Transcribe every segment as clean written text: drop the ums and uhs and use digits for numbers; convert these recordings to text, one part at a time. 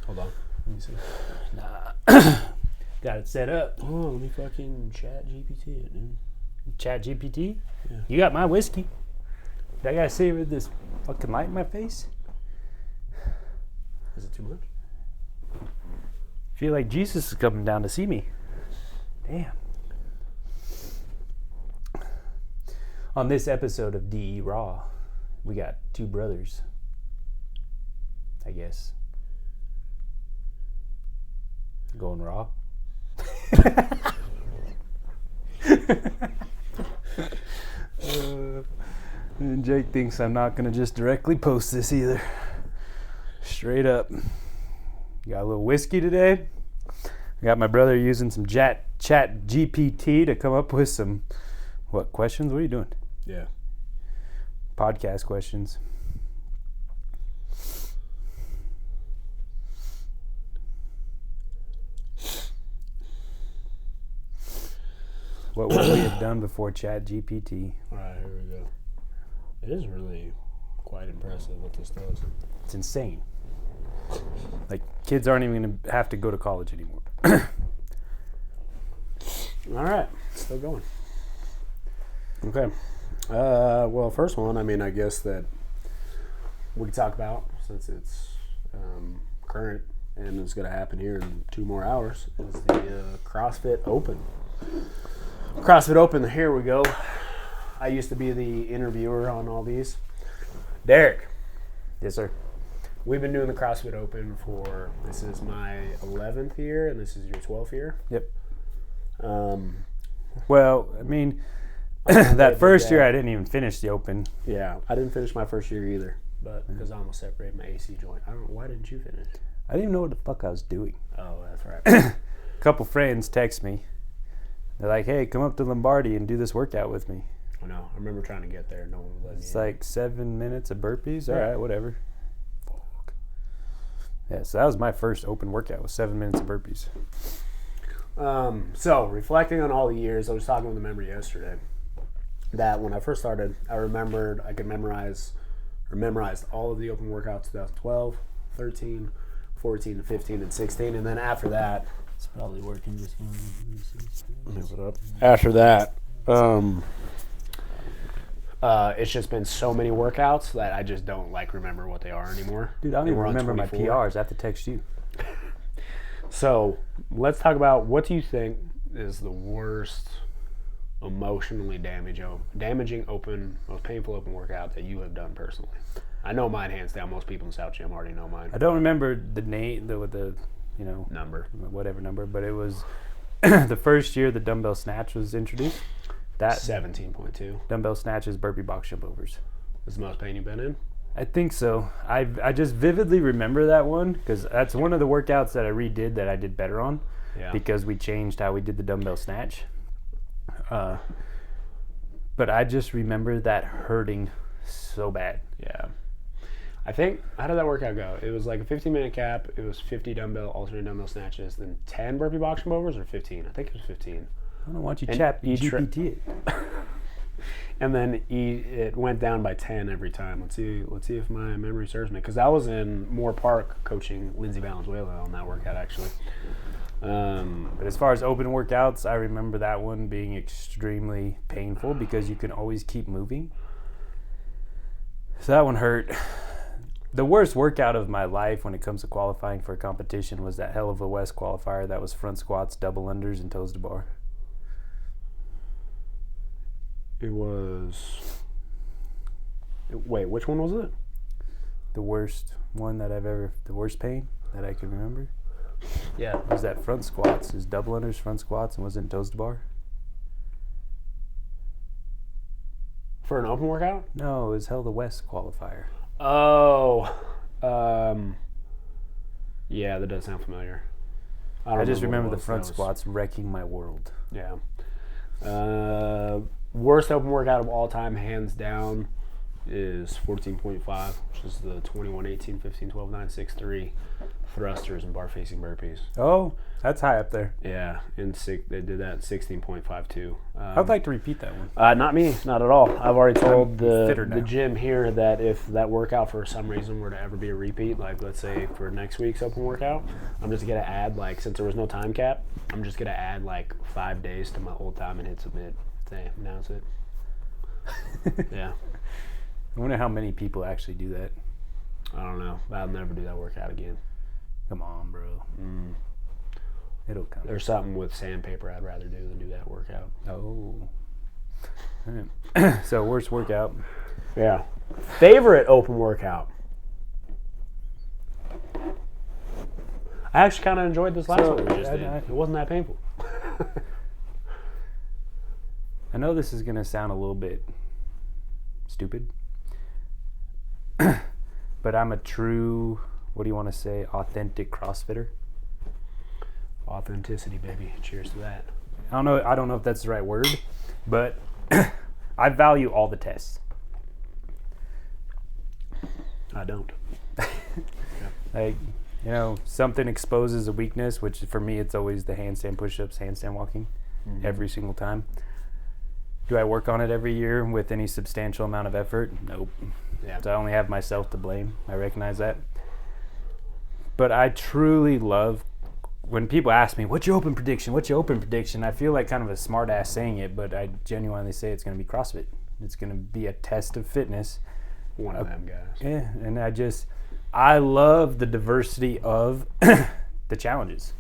Hold on. Let me see. Nah. Got it set up. Oh, let me fucking Chat GPT it, dude. Chat GPT? Yeah. You got my whiskey. Did I gotta say with this fucking light in my face? Is it too much? Feel like Jesus is coming down to see me. Damn. On this episode of DE Raw, we got two brothers, I guess. Going raw. And Jake thinks I'm not going to just directly post this either. Straight up. Got a little whiskey today. Got my brother using some Chat GPT to come up with some, what, questions? What are you doing? Yeah. Podcast questions. What would we have done before Chat GPT? All right, here we go. It is really quite impressive what this does. It's insane. Like, kids aren't even going to have to go to college anymore. All right, still going. Okay. Well, first one, I mean, I guess that we can talk about, since it's current and it's going to happen here in 2 more hours, is the CrossFit Open. CrossFit Open, here we go. I used to be the interviewer on all these. Derek. Yes, sir. We've been doing the CrossFit Open for, this is my 11th year, and this is your 12th year. Yep. Well, I mean, that first year I didn't even finish the Open. Yeah, I didn't finish my first year either, but because I almost separated my AC joint. I don't know, why didn't you finish? I didn't even know what the fuck I was doing. Oh, that's right. A couple friends text me. They're like, hey, come up to Lombardi and do this workout with me. I know. I remember trying to get there. No one would let me It's in. like 7 minutes of burpees. All Yeah. right, whatever. Fuck. Yeah, so that was my first open workout, was 7 minutes of burpees. So, reflecting on all the years, I was talking with a member yesterday that when I first started, I remembered I could memorized all of the open workouts 2012, 13, 14, 15, and 16. And then after that, It's probably working just after that, it's just been so many workouts that I just don't remember what they are anymore. Dude, I don't And even we're on remember my 24. PRs. I have to text you. So let's talk about, what do you think is the worst emotionally damaging open, most painful open workout that you have done personally? I know mine hands down. Most people in South Gym already know mine. I don't remember the name, the Number. whatever number, but it was the first year the dumbbell snatch was introduced. That 17.2 dumbbell snatch is burpee box jump overs. is the most pain you've been in. I think so. I just vividly remember that one because that's one of the workouts that I redid that I did better on. Yeah. Because we changed how we did the dumbbell snatch. But I just remember that hurting so bad. Yeah. I think, how did that workout go? It was like a 15-minute cap. It was 50 alternate dumbbell snatches, then 10 burpee box jump overs, or 15? I think it was 15. I don't know, why don't you And chat each GPT it? And then it went down by 10 every time. Let's see if my memory serves me. Because I was in Moore Park coaching Lindsay Valenzuela on that workout, actually. But as far as open workouts, I remember that one being extremely painful because you can always keep moving. So that one hurt. The worst workout of my life when it comes to qualifying for a competition was that Hell of a West qualifier that was front squats, double unders, and toes to bar. It was... Wait, which one was it? The worst one that the worst pain that I can remember Yeah. was that front squats. It was double unders, front squats, and wasn't toes to bar. For an open workout? No, it was Hell of a West qualifier. Oh. Yeah, that does sound familiar. I just remember what the it front was. squats wrecking my world. Yeah. Worst open workout of all time, hands down. is 14.5, which is the 21, 18, 15, 12, 9, 6, 3 thrusters and bar facing burpees. Oh, that's high up there. Yeah, and they did that 16.52. I'd like to repeat that one. Not me, not at all. I've already told fitter the now. gym here that if that workout for some reason were to ever be a repeat, like let's say for next week's open workout, I'm just gonna add, like, since there was no time cap, I'm just gonna add like 5 days to my old time and hit submit. Say, announce it. Yeah. I wonder how many people actually do that. I don't know. I'll never do that workout again. Come on, bro. It'll come. There's something with sandpaper I'd rather do than do that workout. Oh. All right. So, worst workout. Yeah. Favorite open workout? I actually kind of enjoyed this last one we just did. It wasn't that painful. I know this is going to sound a little bit stupid, but I'm a true, what do you want to say, authentic CrossFitter. Authenticity, baby. Cheers to that. I don't know if that's the right word, but I value all the tests. I don't. Like, you know, something exposes a weakness, which for me it's always the handstand push-ups, handstand walking, every single time. Do I work on it every year with any substantial amount of effort? Nope. Yeah. So I only have myself to blame. I recognize that. But I truly love when people ask me, what's your open prediction? What's your open prediction? I feel like kind of a smart ass saying it, but I genuinely say it's going to be CrossFit. It's going to be a test of fitness. One of them guys. Yeah, and I love the diversity of the challenges.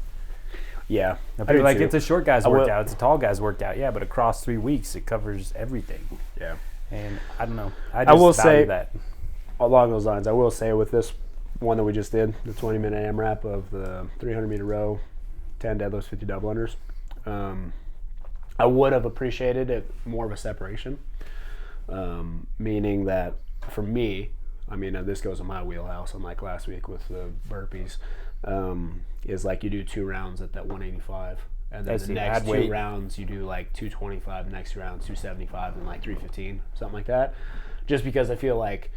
Yeah. Now, people are like, it's a short guy's workout, it's a tall guy's workout. Yeah, but across 3 weeks, it covers everything. Yeah. And I don't know. I will say that. Along those lines, I will say with this one that we just did, the 20-minute AMRAP of the 300-meter row, 10 deadlifts, 50 double unders, I would have appreciated it more of a separation, meaning that for me, I mean, this goes in my wheelhouse, unlike last week with the burpees, is like you do 2 rounds at that 185, and then the next 2 rounds you do like 225, the next 2 rounds 275, and like 315, something like that. Just because I feel like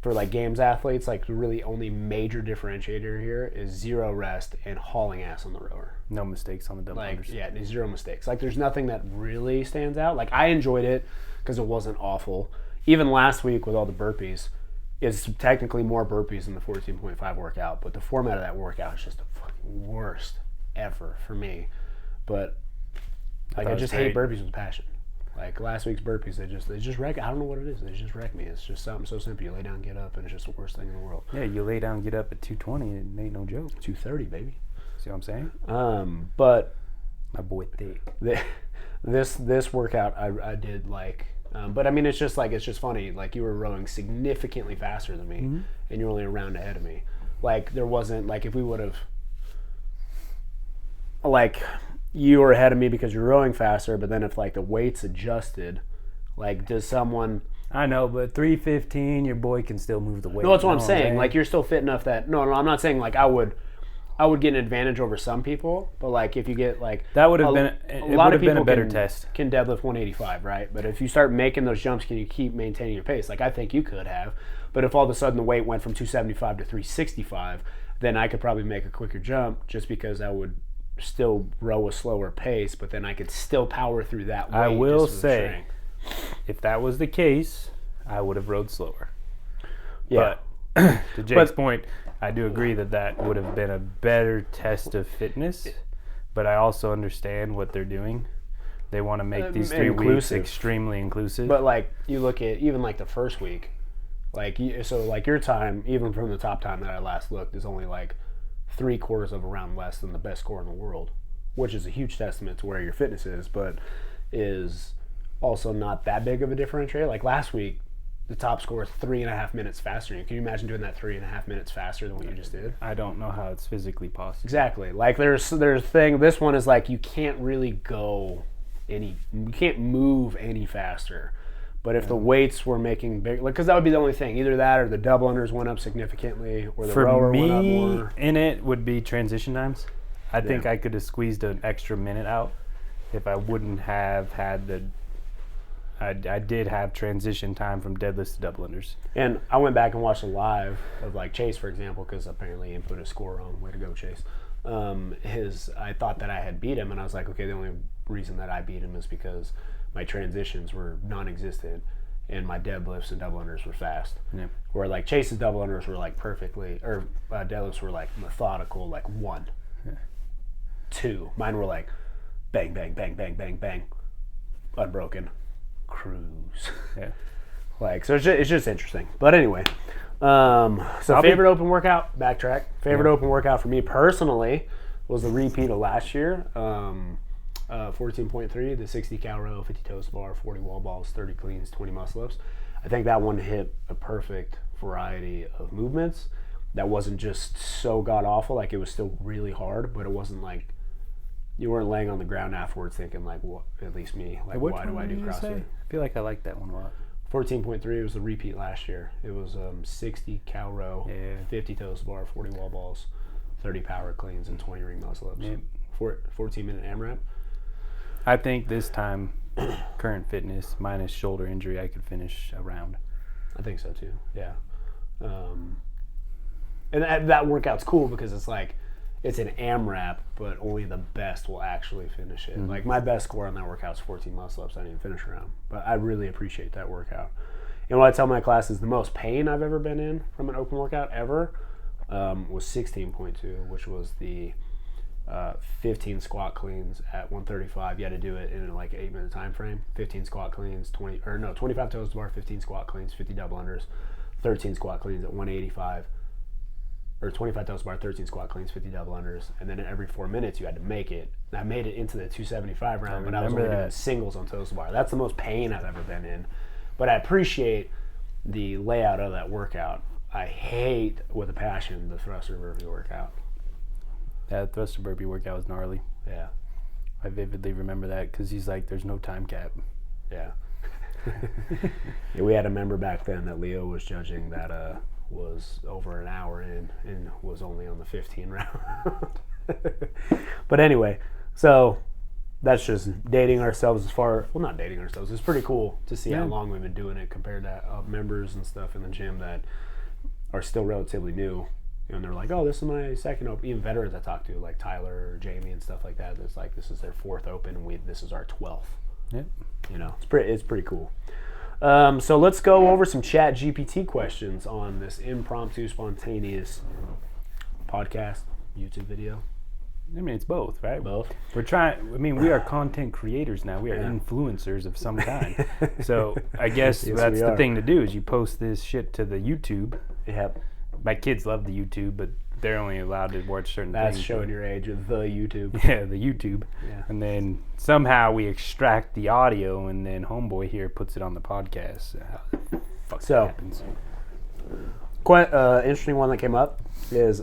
for like games athletes, like the really only major differentiator here is 0 rest and hauling ass on the rower. No mistakes on the double unders. Yeah, 0 mistakes. Like there's nothing that really stands out. Like I enjoyed it because it wasn't awful. Even last week with all the burpees, it's technically more burpees than the 14.5 workout, but the format of that workout is just the fucking worst ever for me. But like I just hate burpees with passion. Like last week's burpees, they just wreck. I don't know what it is. They just wreck me. It's just something so simple. You lay down, get up, and it's just the worst thing in the world. Yeah, you lay down, get up at 220, it ain't no joke. 230, baby. See what I'm saying? But my boy thick. This workout I did like. But I mean, it's just funny. Like you were rowing significantly faster than me, and you're only a round ahead of me. Like there wasn't like if we would have, like you were ahead of me because you're rowing faster. But then if like the weights adjusted, like does someone? I know, but 315, your boy can still move the weight. No, that's what I'm saying. Like you're still fit enough that no, I'm not saying like I would get an advantage over some people, but like if you get like that would have been a lot of people better test. Can deadlift 185, right? But if you start making those jumps, can you keep maintaining your pace? Like I think you could have, but if all of a sudden the weight went from 275 to 365, then I could probably make a quicker jump just because I would still row a slower pace, but then I could still power through that weight. I will say, if that was the case, I would have rowed slower. Yeah. But to Jake's point, I do agree that would have been a better test of fitness, but I also understand what they're doing. They want to make these 3 weeks extremely inclusive. But like you look at even like the first week, like so like your time, even from the top time that I last looked, is only like 3/4 of a round less than the best score in the world, which is a huge testament to where your fitness is, but is also not that big of a differentiator. Like last week, the top score is 3.5 minutes faster. Can you imagine doing that 3.5 minutes faster than what you just did? I don't know how it's physically possible. Exactly. Like there's thing. This one is like you can't really you can't move any faster. But if the weights were making big, like, because that would be the only thing. Either that, or the double unders went up significantly, or the rower went up more. For me, in it would be transition times. I think I could have squeezed an extra minute out if I wouldn't have had the I did have transition time from deadlifts to double unders. And I went back and watched a live of like Chase, for example, because apparently he put a score on. Way to go, Chase. I thought that I had beat him, and I was like, okay, the only reason that I beat him is because my transitions were non-existent, and my deadlifts and double unders were fast. Yeah. Where like Chase's double unders were like perfectly, or deadlifts were like methodical, like 1, 2. Mine were like bang, bang, bang, bang, bang, bang, unbroken, cruise. Yeah. Like, so it's just interesting. But anyway, so favorite open workout, backtrack. Favorite open workout for me personally was the repeat of last year. 14.3, the 60 cal row, 50 toes bar, 40 wall balls, 30 cleans, 20 muscle ups. I think that one hit a perfect variety of movements. That wasn't just so god awful, like it was still really hard, but it wasn't like you weren't laying on the ground afterwards thinking like, what? At least me, like, why do I do CrossFit? I feel like I like that one a lot. 14.3 was the repeat last year. It was 60 cal row, 50 toes bar, 40 wall balls, 30 power cleans, and 20 ring muscle ups. 14-minute AMRAP. I think this time, current fitness minus shoulder injury, I could finish a round. I think so too. Yeah. And that workout's cool because it's like it's an AMRAP, but only the best will actually finish it. Mm-hmm. Like my best score on that workout is 14 muscle ups. I didn't finish a round, but I really appreciate that workout. And what I tell my class is the most pain I've ever been in from an open workout ever was 16.2, which was the 15 squat cleans at 135. You had to do it in like an 8-minute time frame. 15 squat cleans, 25 toes to bar, 15 squat cleans, 50 double unders, 13 squat cleans at 185. Or 25 toes to bar, 13 squat cleans, 50 double unders, and then every 4 minutes you had to make it. And I made it into the 275 round, but I was only doing singles on toes to bar. That's the most pain I've ever been in. But I appreciate the layout of that workout. I hate with a passion the thruster burpee workout. That thruster burpee workout was gnarly. Yeah. I vividly remember that because he's like, there's no time cap. Yeah. Yeah, we had a member back then that Leo was judging that was over an hour in and was only on the 15 round. But anyway, so that's just dating ourselves not dating ourselves. It's pretty cool to see how long we've been doing it compared to members and stuff in the gym that are still relatively new. And they're like, oh, this is my second open. Even veterans I talk to, like Tyler or Jamie and stuff like that, it's like this is their 4th open and this is our 12th. Yep. You know, it's pretty cool. So let's go over some Chat GPT questions on this impromptu, spontaneous podcast, YouTube video. I mean, it's both, right? Both. We are content creators now. We are influencers of some kind. So I guess that's the thing to do is you post this shit to the YouTube. Yep. My kids love the YouTube, but they're only allowed to watch certain things. That's showing your age of the YouTube. Yeah, the YouTube. Yeah. And then somehow we extract the audio, and then Homeboy here puts it on the podcast. Fuck that happens. Quite interesting one that came up is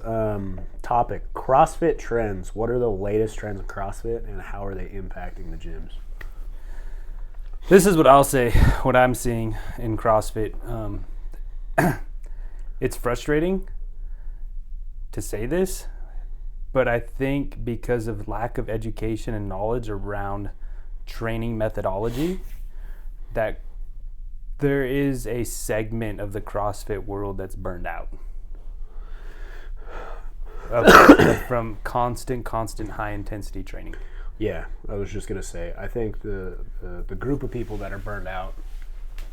topic CrossFit trends. What are the latest trends in CrossFit, and how are they impacting the gyms? This is what I'll say. What I'm seeing in CrossFit. It's frustrating to say this, but I think because of lack of education and knowledge around training methodology, that there is a segment of the CrossFit world that's burned out from constant high intensity training. Yeah, I was just gonna say, I think the group of people that are burned out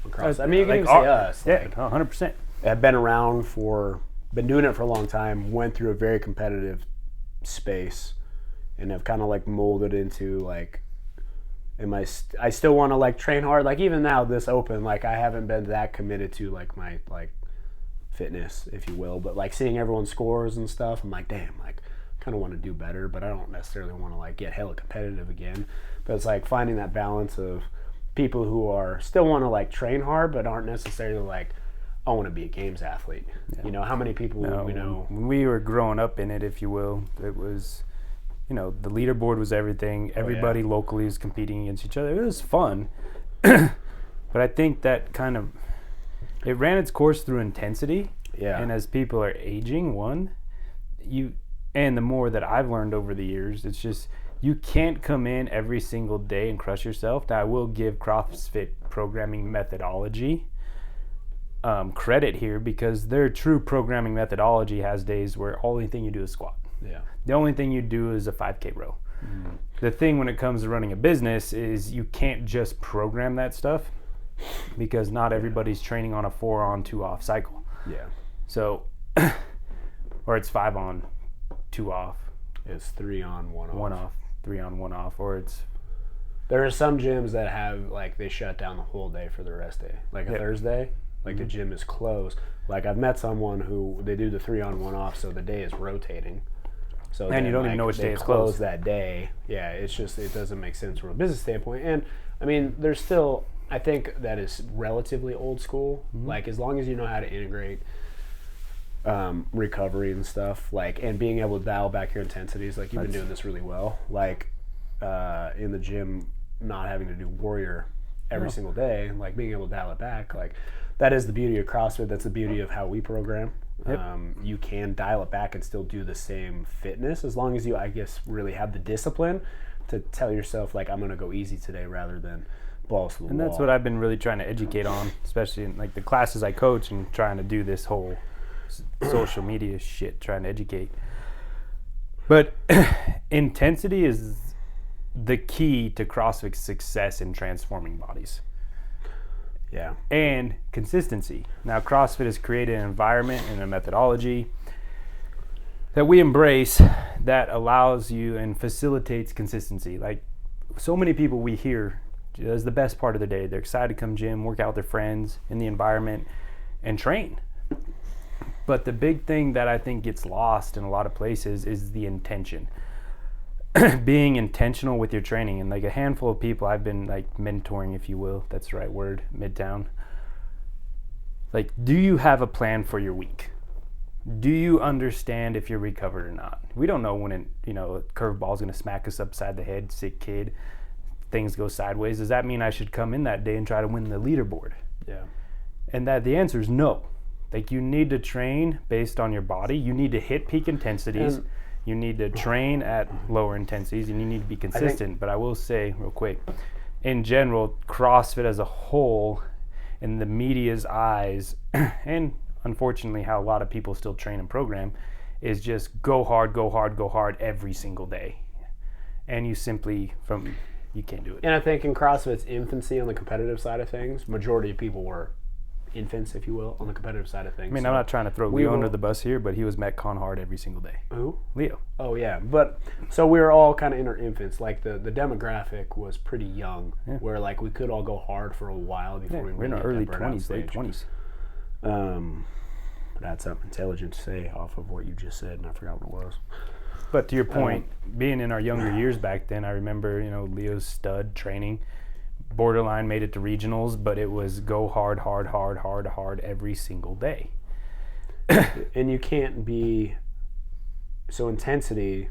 on CrossFit. I mean, you can even say us. Yeah, 100%. Have been been doing it for a long time, went through a very competitive space, and have kind of like molded into like, I still want to like train hard. Like even now, this open, like I haven't been that committed to like my like fitness, if you will. But like seeing everyone's scores and stuff, I'm like, damn, like kind of want to do better, but I don't necessarily want to like get hella competitive again. But it's like finding that balance of people who are still want to like train hard, but aren't necessarily like, I want to be a games athlete. Yeah. You know, how many people we know? When we were growing up in it, if you will, it was, the leaderboard was everything. Everybody locally was competing against each other. It was fun. But I think that it ran its course through intensity. Yeah. And as people are aging, and the more that I've learned over the years, it's just You can't come in every single day and crush yourself. Now, I will give CrossFit programming methodology credit here, because their true programming methodology has days where only thing you do is squat. Yeah. The only thing you do is a 5K row. The thing when it comes to running a business is you can't just program that stuff, because not everybody's training on a 4 on 2 off cycle. Yeah. So, or it's 5 on 2 off. It's 3 on 1 off. 1 off, 3 on 1 off, or it's. There are some gyms that have, like, they shut down the whole day for the rest day. Like a Thursday, like the gym is closed. Like, I've met someone who they do the 3 on 1 off, so the day is rotating. So and then, you don't like, even know which they day it's close closed. that day. Yeah, it's just, it doesn't make sense from a business standpoint. And I mean, there's still, I think that is relatively old school. Like, as long as you know how to integrate recovery and stuff, like, and being able to dial back your intensities, like you've been doing this really well. Like, in the gym, not having to do warrior every single day, like being able to dial it back, like that is the beauty of CrossFit. That's the beauty of how we program. You can dial it back and still do the same fitness, as long as you, I guess, really have the discipline to tell yourself, like, I'm going to go easy today rather than balls to the wall. And that's what I've been really trying to educate on, especially in like the classes I coach, and trying to do this whole social media shit, trying to educate. But intensity is the key to CrossFit's success in transforming bodies. Yeah. And consistency. Now, CrossFit has created an environment and a methodology that we embrace that allows you and facilitates consistency. Like, so many people we hear is the best part of the day. They're excited to come gym, work out with their friends in the environment, and train. But the big thing that I think gets lost in a lot of places is the intention. Being intentional with your training. And like a handful of people I've been like mentoring, if you will, if that's the right word, Midtown. Like, do you have a plan for your week? Do you understand if you're recovered or not? We don't know when a curveball's going to smack us upside the head, sick kid, things go sideways. Does that mean I should come in that day and try to win the leaderboard? Yeah. And that the answer is no. Like, you need to train based on your body. You need to hit peak intensities. You need to train at lower intensities, and you need to be consistent. But I will say real quick, in general, CrossFit as a whole, in the media's eyes, and unfortunately how a lot of people still train and program, is just go hard, go hard, go hard every single day. And you can't do it. And I think in CrossFit's infancy on the competitive side of things, majority of people were infants, if you will, on the competitive side of things. I mean, I'm not trying to throw Leo under the bus here, but he was Metcon hard every single day. Who? Leo. Oh, yeah. But so we were all kind of in our infants. Like, the demographic was pretty young, where, like, we could all go hard for a while before we we're in really our early hit that burnout 20s, late stage. 20s. But I had something intelligent to say off of what you just said, and I forgot what it was. But to your point, being in our younger years back then, I remember, Leo's stud training, borderline made it to regionals, but it was go hard, hard, hard, hard, hard every single day. And you can't be, so intensity,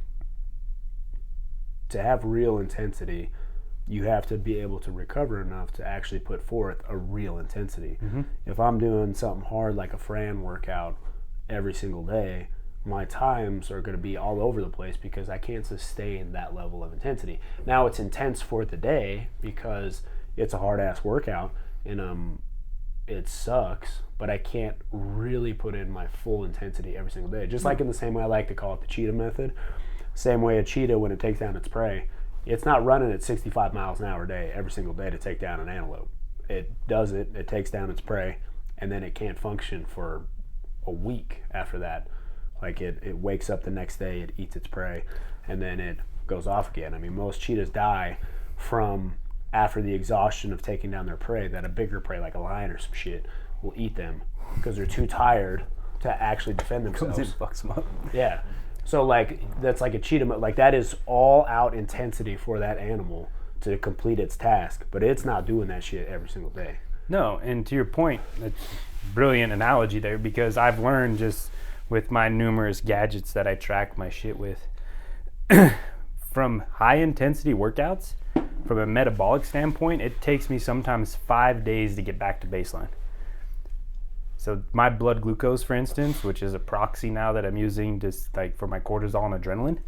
to have real intensity, you have to be able to recover enough to actually put forth a real intensity. If I'm doing something hard like a Fran workout every single day, my times are going to be all over the place because I can't sustain that level of intensity. Now, it's intense for the day because it's a hard-ass workout, and it sucks, but I can't really put in my full intensity every single day. Just like in the same way I like to call it the cheetah method. Same way a cheetah, when it takes down its prey, it's not running at 65 miles an hour a day every single day to take down an antelope. It does it, it takes down its prey, and then it can't function for a week after that. Like, it wakes up the next day, it eats its prey, and then it goes off again. I mean, most cheetahs die from after the exhaustion of taking down their prey, that a bigger prey, like a lion or some shit, will eat them because they're too tired to actually defend themselves. Comes in, fucks them up. Yeah. So, like, that's like a cheetah. Like, that is all-out intensity for that animal to complete its task, but it's not doing that shit every single day. No, and to your point, it's a brilliant analogy there, because I've learned just with my numerous gadgets that I track my shit with, from high-intensity workouts, from a metabolic standpoint, it takes me sometimes 5 days to get back to baseline. So my blood glucose, for instance, which is a proxy now that I'm using just like for my cortisol and adrenaline,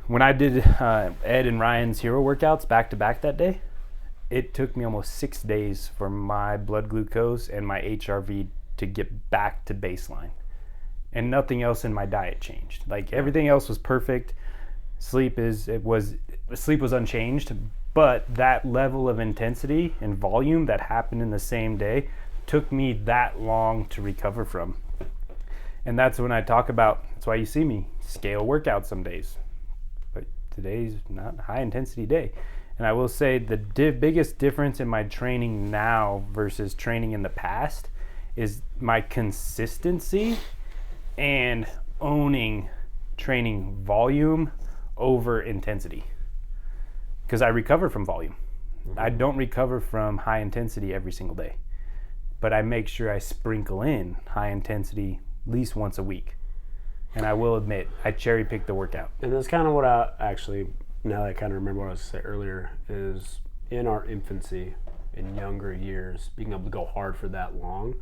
when I did Ed and Ryan's hero workouts back to back that day, it took me almost 6 days for my blood glucose and my HRV to get back to baseline. And nothing else in my diet changed. Like everything else was perfect. Sleep was unchanged, but that level of intensity and volume that happened in the same day took me that long to recover from. And that's when I talk about, that's why you see me scale workouts some days. But today's not a high intensity day. And I will say the biggest difference in my training now versus training in the past is my consistency and owning training volume over intensity. Because I recover from volume. Mm-hmm. I don't recover from high intensity every single day. But I make sure I sprinkle in high intensity at least once a week. And I will admit, I cherry pick the workout. And that's kind of what I actually, now that I kind of remember what I was saying earlier, is in our infancy, in younger years, being able to go hard for that long,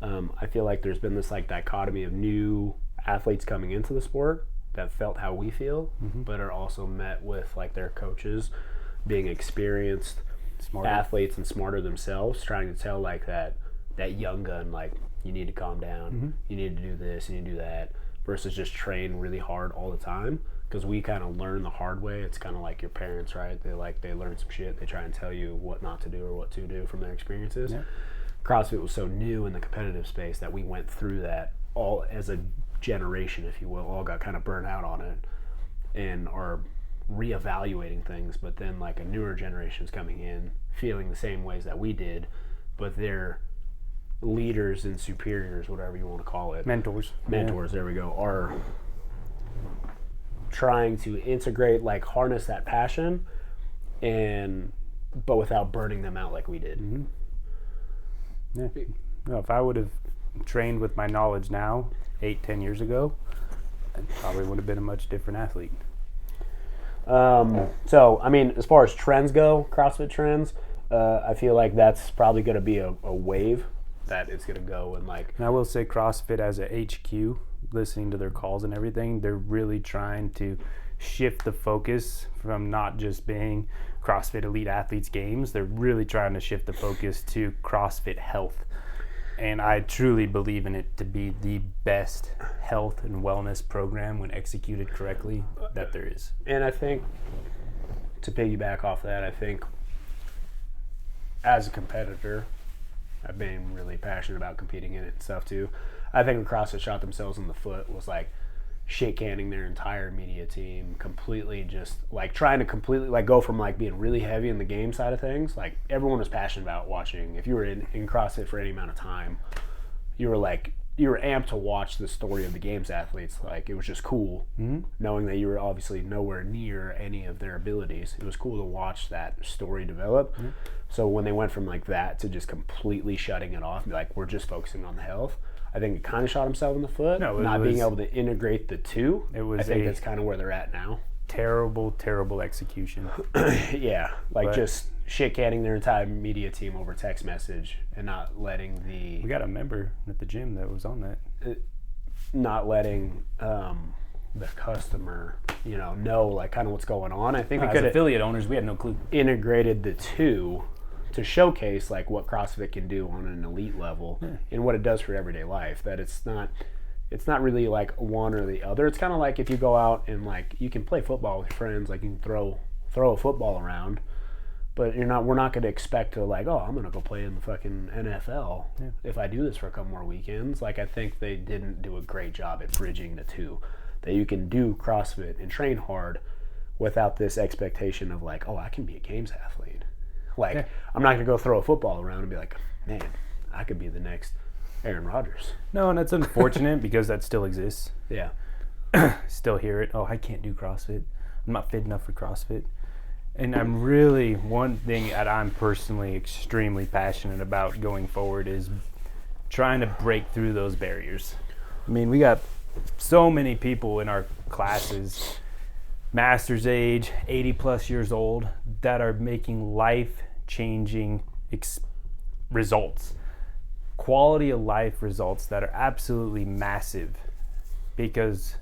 I feel like there's been this like dichotomy of new athletes coming into the sport that felt how we feel, mm-hmm. but are also met with like their coaches being experienced smarter athletes and smarter themselves, trying to tell like that young gun, like, you need to calm down, mm-hmm. you need to do this, you need to do that, versus just train really hard all the time. Because we kind of learn the hard way. It's kind of like your parents, right? They learn some shit. They try and tell you what not to do or what to do from their experiences. Yeah. CrossFit was so new in the competitive space that we went through that all as a generation, if you will, all got kind of burnt out on it and are reevaluating things. But then like a newer generation is coming in feeling the same ways that we did, but they're leaders and superiors, whatever you want to call it. Mentors, there we go, are trying to integrate, like harness that passion, but without burning them out like we did. Mm-hmm. Yeah. No, if I would have trained with my knowledge now 8-10 years ago, I probably would have been a much different athlete. So I mean, as far as trends go, CrossFit trends, I feel like that's probably going to be a wave that is going to go. And I will say CrossFit as a HQ, listening to their calls and everything, they're really trying to shift the focus from not just being CrossFit Elite Athletes Games. They're really trying to shift the focus to CrossFit Health. And I truly believe in it to be the best health and wellness program when executed correctly that there is. And I think, to piggyback off that, I think as a competitor, I've been really passionate about competing in it and stuff too. I think when CrossFit shot themselves in the foot was like shit canning their entire media team, completely just like trying to completely like go from like being really heavy in the game side of things. Like everyone was passionate about watching. If you were in CrossFit for any amount of time, you were amped to watch the story of the games athletes. Like it was just cool, mm-hmm. knowing that you were obviously nowhere near any of their abilities. It was cool to watch that story develop. Mm-hmm. So when they went from like that to just completely shutting it off and be like, we're just focusing on the health, I think it kind of shot himself in the foot. Not being able to integrate the two. I think that's kind of where they're at now. Terrible execution. Yeah, just shit canning their entire media team over text message and not letting We got a member at the gym that was on that. Not letting the customer, know like kind of what's going on. I think as affiliate owners, we had no clue. Integrated the two to showcase like what CrossFit can do on an elite level, yeah. and what it does for everyday life. That it's not really like one or the other. It's kind of like if you go out and like you can play football with your friends, like you can throw a football around, but we're not going to expect to like, oh, I'm going to go play in the fucking NFL if I do this for a couple more weekends. Like I think they didn't do a great job at bridging the two, that you can do CrossFit and train hard without this expectation of like, oh, I can be a games athlete. Like, yeah. I'm not going to go throw a football around and be like, man, I could be the next Aaron Rodgers. No, and that's unfortunate because that still exists. Yeah. Still hear it. Oh, I can't do CrossFit. I'm not fit enough for CrossFit. And I'm really, one thing that I'm personally extremely passionate about going forward is trying to break through those barriers. I mean, we got so many people in our classes, master's age, 80 plus years old, that are making life-changing results, quality of life results that are absolutely massive, because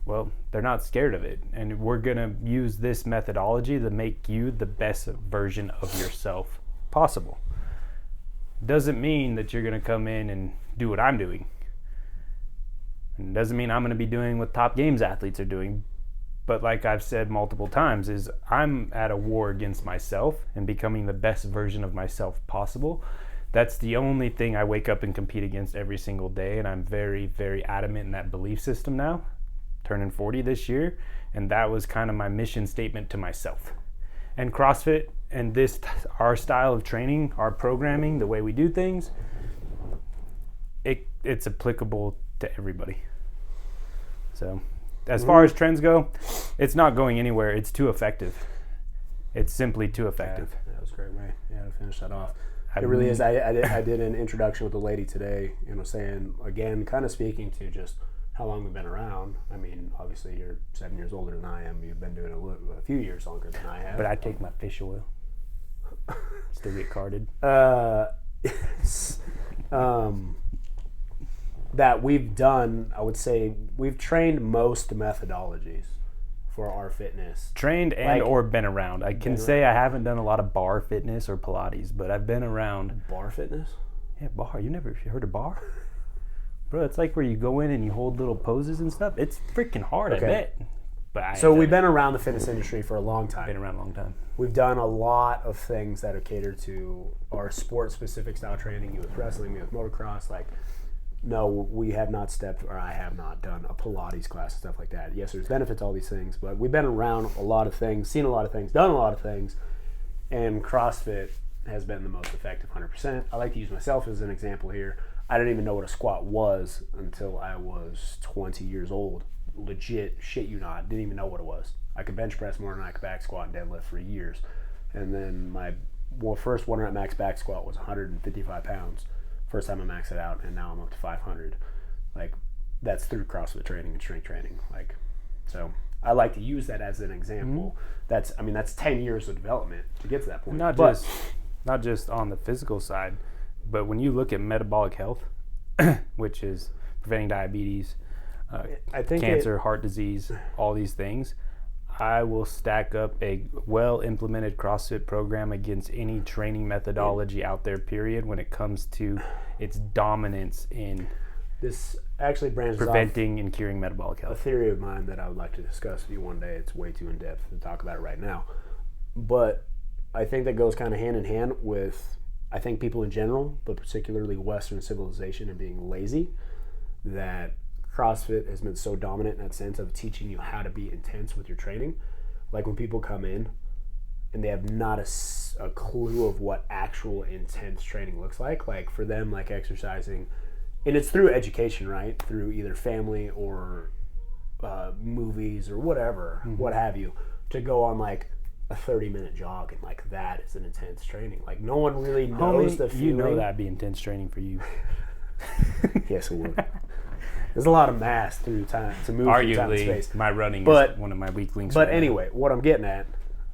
Well, they're not scared of it. And we're going to use this methodology to make you the best version of yourself possible. Doesn't mean that you're going to come in and do what I'm doing. And doesn't mean I'm going to be doing what top games athletes are doing. But like I've said multiple times, is I'm at a war against myself and becoming the best version of myself possible. That's the only thing I wake up and compete against every single day. And I'm very, very adamant in that belief system now. Turning 40 this year, and that was kind of my mission statement to myself. And CrossFit and our style of training, our programming, the way we do things, it's applicable to everybody. So as far as trends go, it's not going anywhere. It's too effective. It's simply too effective. Yeah, that was a great way to finish that off. It really is. I did an introduction with a lady today, saying, again, kind of speaking to just how long we've been around. I mean, obviously you're 7 years older than I am. You've been doing it a few years longer than I have. But I take my fish oil. Still get carded. That we've done, I would say, we've trained most methodologies for our fitness. Trained and or been around. I can say I haven't done a lot of bar fitness or Pilates, but I've been around. Bar fitness? Yeah, bar. You never heard of bar? Bro, it's like where you go in and you hold little poses and stuff. It's freaking hard, okay. I bet. So we've been around the fitness industry for a long time. Been around a long time. We've done a lot of things that are catered to our sport-specific style training. You with wrestling, me with motocross. No, we have not stepped, or I have not done a Pilates class and stuff like that. Yes, there's benefits to all these things, but we've been around a lot of things, seen a lot of things, done a lot of things, and CrossFit has been the most effective 100%. I like to use myself as an example here. I didn't even know what a squat was until I was 20 years old. Legit, shit you not, didn't even know what it was. I could bench press more than I could back squat and deadlift for years. And then my first 1 rep max back squat was 155 pounds. First time I maxed it out, and now I'm up to 500. That's through CrossFit training and strength training. So I like to use that as an example. Mm-hmm. That's 10 years of development to get to that point. Not just on the physical side, but when you look at metabolic health, which is preventing diabetes, cancer, heart disease, all these things, I will stack up a well-implemented CrossFit program against any training methodology out there, period, when it comes to its dominance in this actually branches preventing and curing metabolic health. A theory of mine that I would like to discuss with you one day. It's way too in-depth to talk about it right now. But I think that goes kind of hand in hand with, I think, people in general, but particularly Western civilization and being lazy, that CrossFit has been so dominant in that sense of teaching you how to be intense with your training. Like when people come in and they have not a clue of what actual intense training looks like for them, exercising, and it's through education, right? Through either family or movies or whatever, mm-hmm. what have you, to go on a 30-minute jog, and that is an intense training. No one really knows the feeling. You know that'd be intense training for you. Yes, it would. There's a lot of mass through time to move through time and space. My running is one of my weak links. But anyway, what I'm getting at,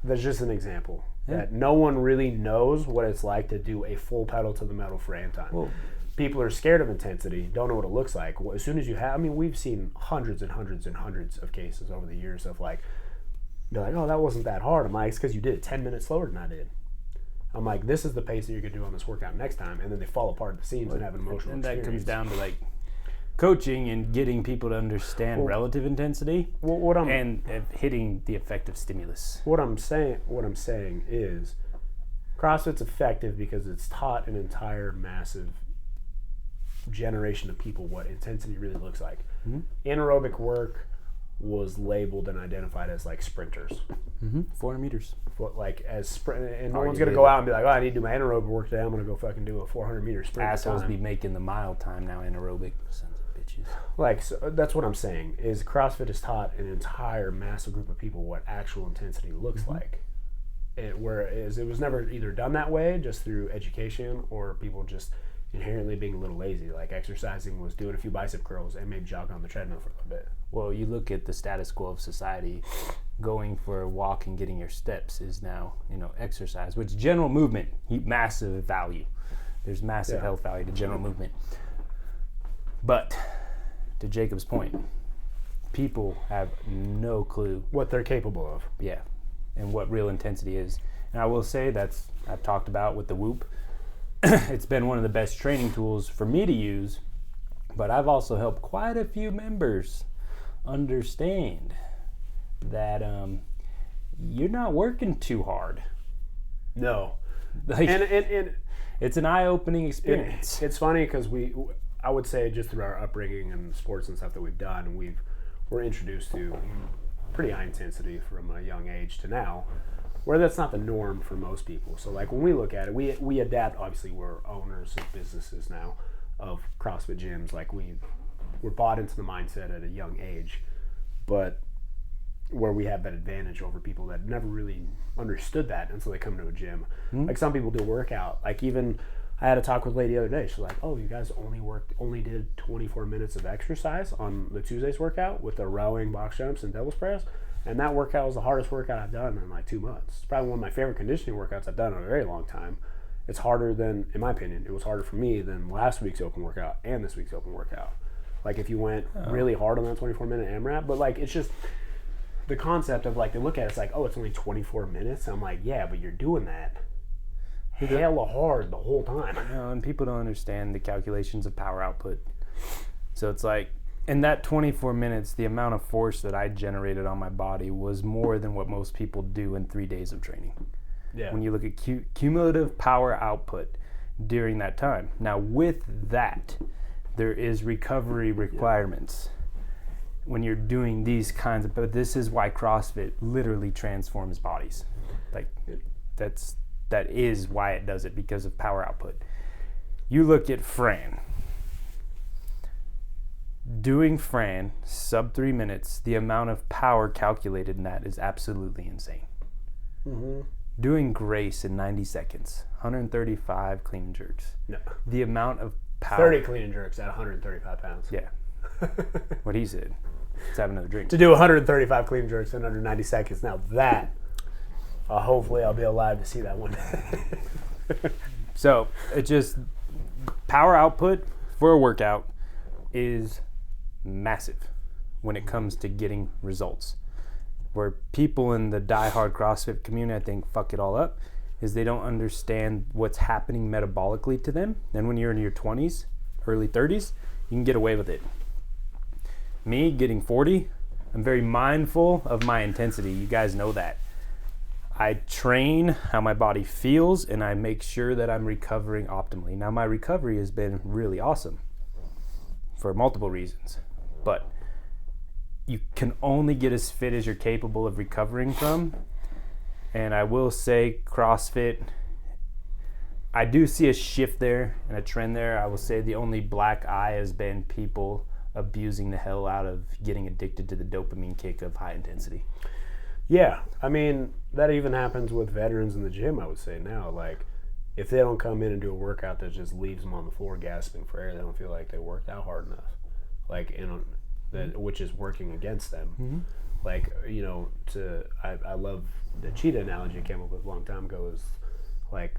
that's just an example. Yeah. That no one really knows what it's like to do a full pedal to the metal for Anton. Well, people are scared of intensity, don't know what it looks like. As soon as you have, we've seen hundreds and hundreds and hundreds of cases over the years of be like, oh, that wasn't that hard. I'm like, it's because you did it 10 minutes slower than I did. I'm like, this is the pace that you're going to do on this workout next time. And then they fall apart at the seams and have an emotional experience. And that comes down to coaching and getting people to understand relative intensity and hitting the effective stimulus. What I'm saying is CrossFit's effective because it's taught an entire massive generation of people what intensity really looks like. Mm-hmm. Anaerobic work was labeled and identified as sprinters. Mm-hmm. 400 meters. And no one's going to go out and be like, oh, I need to do my anaerobic work today. I'm going to go fucking do a 400 meter sprint. Assholes be making the mile time now, anaerobic. Sons of bitches. So that's what I'm saying, is CrossFit has taught an entire massive group of people what actual intensity looks mm-hmm. like. Whereas it was never either done that way, just through education, or people just inherently being a little lazy. Exercising was doing a few bicep curls and maybe jogging on the treadmill for a little bit. Well, you look at the status quo of society, going for a walk and getting your steps is now, exercise, which general movement, massive value. There's massive health value to general movement. But to Jacob's point, people have no clue what they're capable of. Yeah, and what real intensity is. And I will say I've talked about with the Whoop. It's been one of the best training tools for me to use, but I've also helped quite a few members understand that you're not working too hard. No. Like, and it's an eye-opening experience. It's funny because I would say just through our upbringing and sports and stuff that we've done, we're introduced to pretty high intensity from a young age to now, where that's not the norm for most people. So like when we look at it, we adapt. Obviously, we're owners of businesses now of CrossFit gyms. Like we're bought into the mindset at a young age, but where we have that advantage over people that never really understood that until they come to a gym. Mm-hmm. Like some people do workout. Like even I had a talk with a lady the other day. She's like, "Oh, you guys only did 24 minutes of exercise on the Tuesday's workout with the rowing, box jumps, and devil's press, and that workout was the hardest workout I've done in like 2 months. It's probably one of my favorite conditioning workouts I've done in a very long time. It's harder than, in my opinion, it was harder for me than last week's open workout and this week's open workout. Like if you went really hard on that 24-minute AMRAP, but like it's just the concept of like they look at it, it's like, oh, it's only 24 minutes. I'm like, yeah, but you're doing that hella hard the whole time. And people don't understand the calculations of power output. So it's like in that 24 minutes, the amount of force that I generated on my body was more than what most people do in 3 days of training. Yeah. When you look at cumulative power output during that time. Now with that, there is recovery requirements when you're doing these kinds of, but this is why CrossFit literally transforms bodies. Like that is why it does it, because of power output. You look at Fran. Doing Fran sub 3 minutes, the amount of power calculated in that is absolutely insane. Mm-hmm. Doing Grace in 90 seconds, 135 clean and jerks. No. The amount of power. 30 clean and jerks at 135 pounds. Yeah. What he said. Let's have another drink. To do 135 clean and jerks in under 90 seconds. Now that, hopefully I'll be alive to see that one. So it just, power output for a workout is massive when it comes to getting results. Where people in the diehard CrossFit community, I think, fuck it all up, is they don't understand what's happening metabolically to them. And when you're in your 20s, early 30s, you can get away with it. Me, getting 40, I'm very mindful of my intensity. You guys know that. I train how my body feels, and I make sure that I'm recovering optimally. Now, my recovery has been really awesome for multiple reasons, but you can only get as fit as you're capable of recovering from. And I will say CrossFit, I do see a shift there and a trend there. I will say the only black eye has been people abusing the hell out of getting addicted to the dopamine kick of high intensity. Yeah, I mean, that even happens with veterans in the gym, I would say now. Like, if they don't come in and do a workout that just leaves them on the floor gasping for air, they don't feel like they worked out hard enough. Like, which is working against them. Mm-hmm. Like, you know, I love the cheetah analogy I came up with a long time ago. Is like,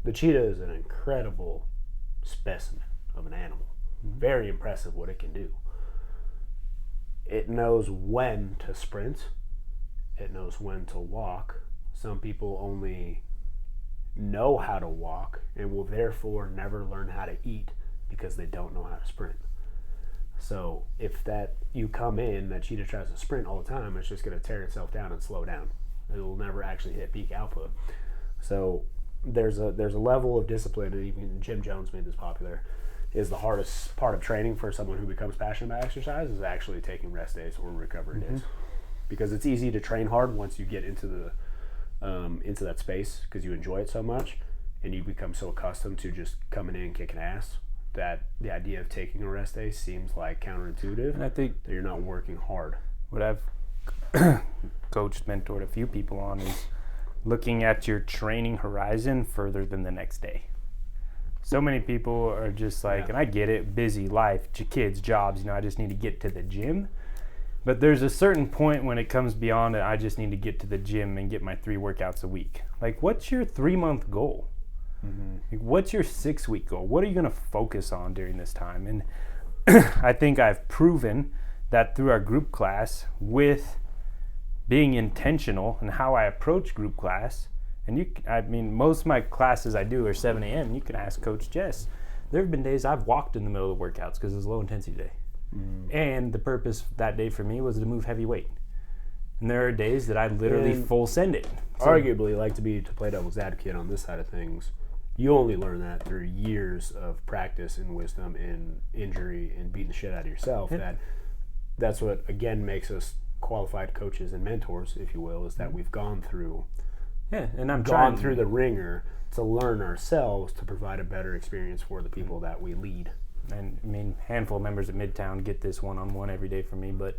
the cheetah is an incredible specimen of an animal. Mm-hmm. Very impressive what it can do. It knows when to sprint. It knows when to walk. Some people only know how to walk and will therefore never learn how to eat because they don't know how to sprint. So if you come in, that cheetah tries to sprint all the time, it's just going to tear itself down and slow down. It will never actually hit peak output. So there's a level of discipline, and even Jim Jones made this popular, is the hardest part of training for someone who becomes passionate about exercise is actually taking rest days or recovery days. Because it's easy to train hard once you get into that space because you enjoy it so much and you become so accustomed to just coming in and kicking ass that the idea of taking a rest day seems like counterintuitive. And I think that you're not working hard. What I've coached, mentored a few people on is looking at your training horizon further than the next day. So many people are just like, and I get it, busy life, kids, jobs, I just need to get to the gym. But there's a certain point when it comes beyond it, I just need to get to the gym and get my 3 workouts a week. Like, what's your 3-month goal? Mm-hmm. Like, what's your 6-week goal? What are you going to focus on during this time? And I think I've proven that through our group class with being intentional and how I approach group class. And most of my classes I do are 7 a.m. You can ask Coach Jess. There have been days I've walked in the middle of the workouts because it was a low intensity day. And the purpose that day for me was to move heavy weight. And there are days that I literally full send it. So, arguably, like to play devil's advocate on this side of things, you only learn that through years of practice and wisdom and injury and beating the shit out of yourself. That's what, again, makes us qualified coaches and mentors, if you will, is that we've gone through and I'm gone through the ringer to learn ourselves to provide a better experience for the people that we lead. And handful of members at Midtown get this one-on-one every day from me, but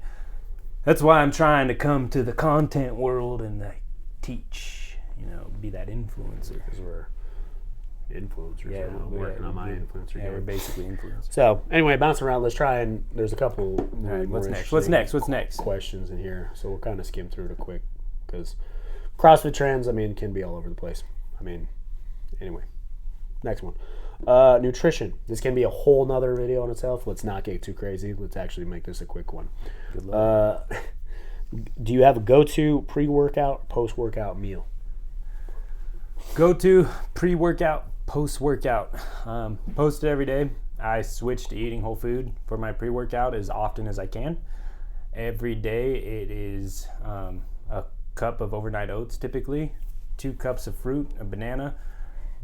that's why I'm trying to come to the content world and teach, be that influencer. Because we're influencers now. I'm working on my influencer. Yeah, we're basically influencers. So, anyway, bouncing around, let's try and there's a couple What's next? Questions in here. So we'll kind of skim through it quick because CrossFit trends, can be all over the place. Anyway, next one. Nutrition. This can be a whole nother video in itself. Let's not get too crazy. Let's actually make this a quick one. Good luck. Do you have a go-to pre-workout, post-workout meal? Go-to pre-workout, post-workout. Post it every day. I switch to eating whole food for my pre-workout as often as I can. Every day it is a cup of overnight oats typically, 2 cups of fruit, a banana,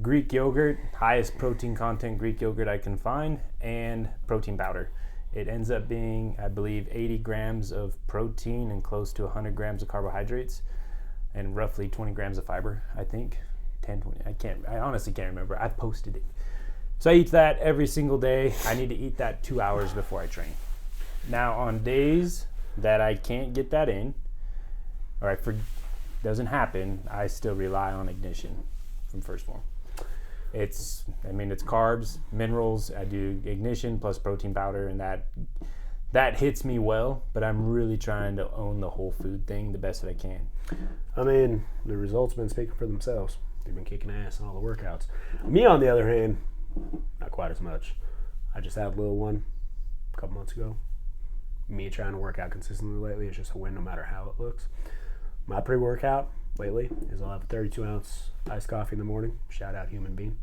Greek yogurt, highest protein content Greek yogurt I can find, and protein powder. It ends up being, I believe, 80 grams of protein and close to 100 grams of carbohydrates and roughly 20 grams of fiber, I think. 10, 20, I honestly can't remember. I posted it. So I eat that every single day. I need to eat that 2 hours before I train. Now on days that I can't get that in, or doesn't happen, I still rely on Ignition from First Form. It's carbs, minerals. I do Ignition plus protein powder, and that hits me well, but I'm really trying to own the whole food thing the best that I can. The results have been speaking for themselves. They've been kicking ass in all the workouts. Me, on the other hand, not quite as much. I just had a little one a couple months ago. Me trying to work out consistently lately is just a win no matter how it looks. My pre-workout lately is I'll have a 32-ounce iced coffee in the morning. Shout out human being.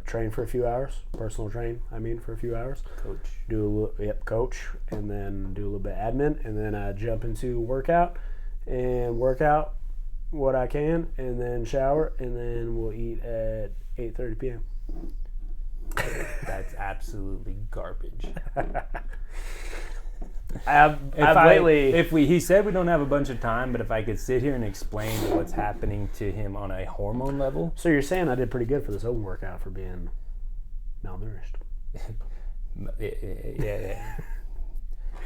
Train for a few hours. Personal train, for a few hours. Coach. Coach. And then do a little bit of admin. And then I jump into workout and work out what I can. And then shower. And then we'll eat at 8:30 p.m. That's absolutely garbage. He said we don't have a bunch of time, but if I could sit here and explain what's happening to him on a hormone level. So you're saying I did pretty good for this open workout for being malnourished. Yeah.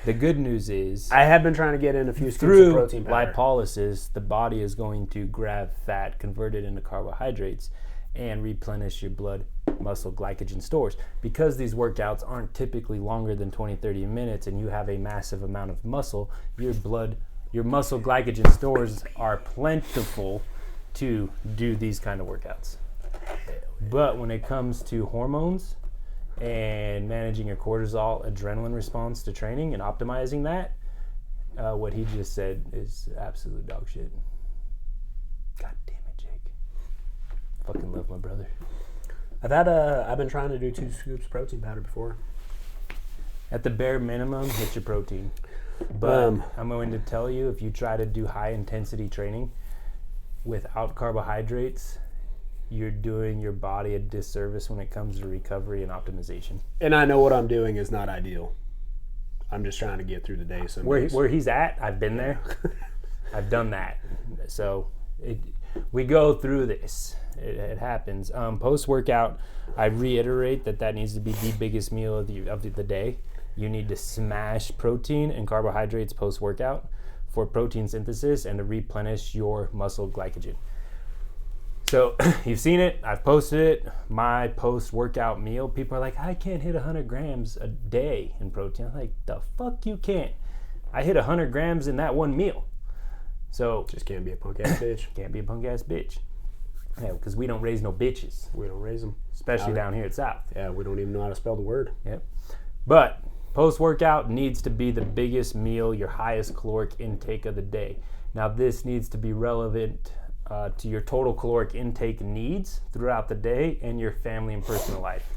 The good news is I have been trying to get in a few scoops of protein powder. Through lipolysis, the body is going to grab fat, convert it into carbohydrates, and replenish your blood muscle glycogen stores. Because these workouts aren't typically longer than 20-30 minutes and you have a massive amount of muscle, your muscle glycogen stores are plentiful to do these kind of workouts. But when it comes to hormones and managing your cortisol adrenaline response to training and optimizing that, what he just said is absolute dog shit. God damn it, Jake. Fucking love my brother. I've been trying to do 2 scoops of protein powder before. At the bare minimum, hit your protein. But I'm going to tell you, if you try to do high intensity training without carbohydrates, you're doing your body a disservice when it comes to recovery and optimization. And I know what I'm doing is not ideal. I'm just trying to get through the day. Where he's at, I've been there. I've done that. So we go through this. It happens. Post-workout, I reiterate that needs to be the biggest meal of the day. You need to smash protein and carbohydrates post-workout for protein synthesis and to replenish your muscle glycogen. So you've seen it. I've posted it. My post-workout meal, people are like, I can't hit 100 grams a day in protein. I'm like, the fuck you can't. I hit 100 grams in that one meal. So just can't be a punk-ass bitch. Can't be a punk-ass bitch. Yeah, because we don't raise no bitches. We don't raise them. Especially down here at South. Yeah, we don't even know how to spell the word. Yep. But Post-workout needs to be the biggest meal, your highest caloric intake of the day. Now, this needs to be relevant to your total caloric intake needs throughout the day and your family and personal life.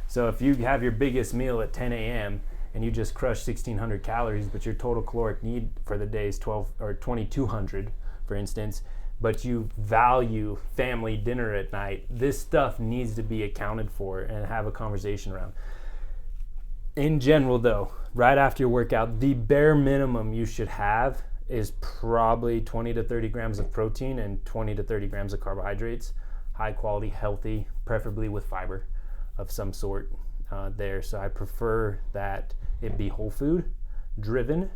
So if you have your biggest meal at 10 a.m. and you just crush 1,600 calories, but your total caloric need for the day is 12 or 2,200, for instance, but you value family dinner at night, this stuff needs to be accounted for and have a conversation around. In general, though, right after your workout, the bare minimum you should have is probably 20 to 30 grams of protein and 20 to 30 grams of carbohydrates, high quality, healthy, preferably with fiber of some sort there. So I prefer that it be whole food driven,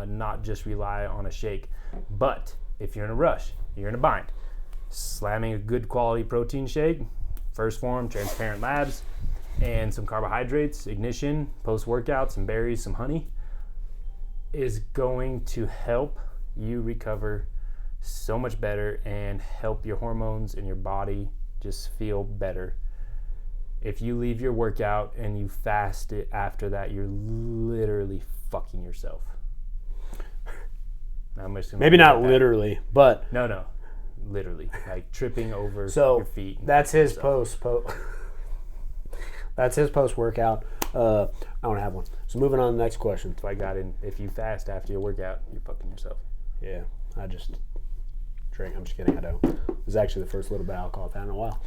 not just rely on a shake. But if you're in a rush, you're in a bind, slamming a good quality protein shake, First Form, Transparent Labs, and some carbohydrates, Ignition, post-workout, some berries, some honey, is going to help you recover so much better and help your hormones and your body just feel better. If you leave your workout and you fast it after that, you're literally fucking yourself. Maybe not literally, but no, literally, like tripping over your feet. That's his That's his post-workout. I don't have one. So moving on to the next question. So I got in. If you fast after your workout, you're fucking yourself. Yeah, I just drink. I'm just kidding. I don't. This is actually the first little bit of alcohol I've had in a while.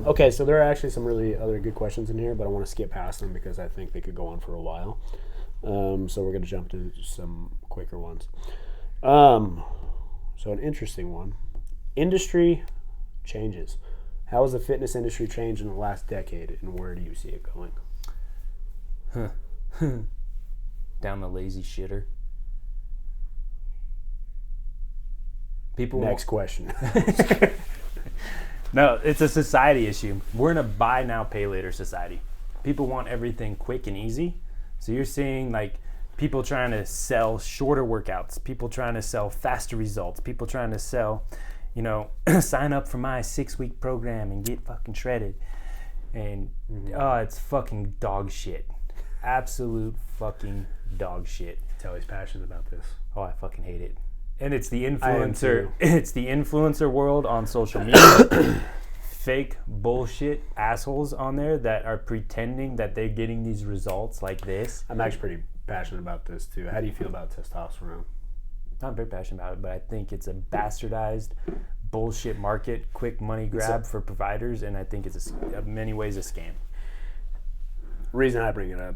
Okay, so there are actually some really other good questions in here, but I want to skip past them because I think they could go on for a while. So we're going to jump to some quicker ones. So an interesting one. Industry changes. How has the fitness industry changed in the last decade, and where do you see it going? Down the lazy shitter. Next question. No, it's a society issue. We're in a buy now, pay later society. People want everything quick and easy. So you're seeing like people trying to sell shorter workouts, people trying to sell faster results, people trying to sell, sign up for my 6-week program and get fucking shredded. And it's fucking dog shit. Absolute fucking dog shit. Tell he's passionate about this. Oh, I fucking hate it. And it's the influencer. It's the influencer world on social media. Fake bullshit assholes on there that are pretending that they're getting these results like this. I'm actually pretty passionate about this too. How do you feel about testosterone? Not very passionate about it, but I think it's a bastardized bullshit market, quick money grab for providers, and I think it's in many ways a scam. Reason I bring it up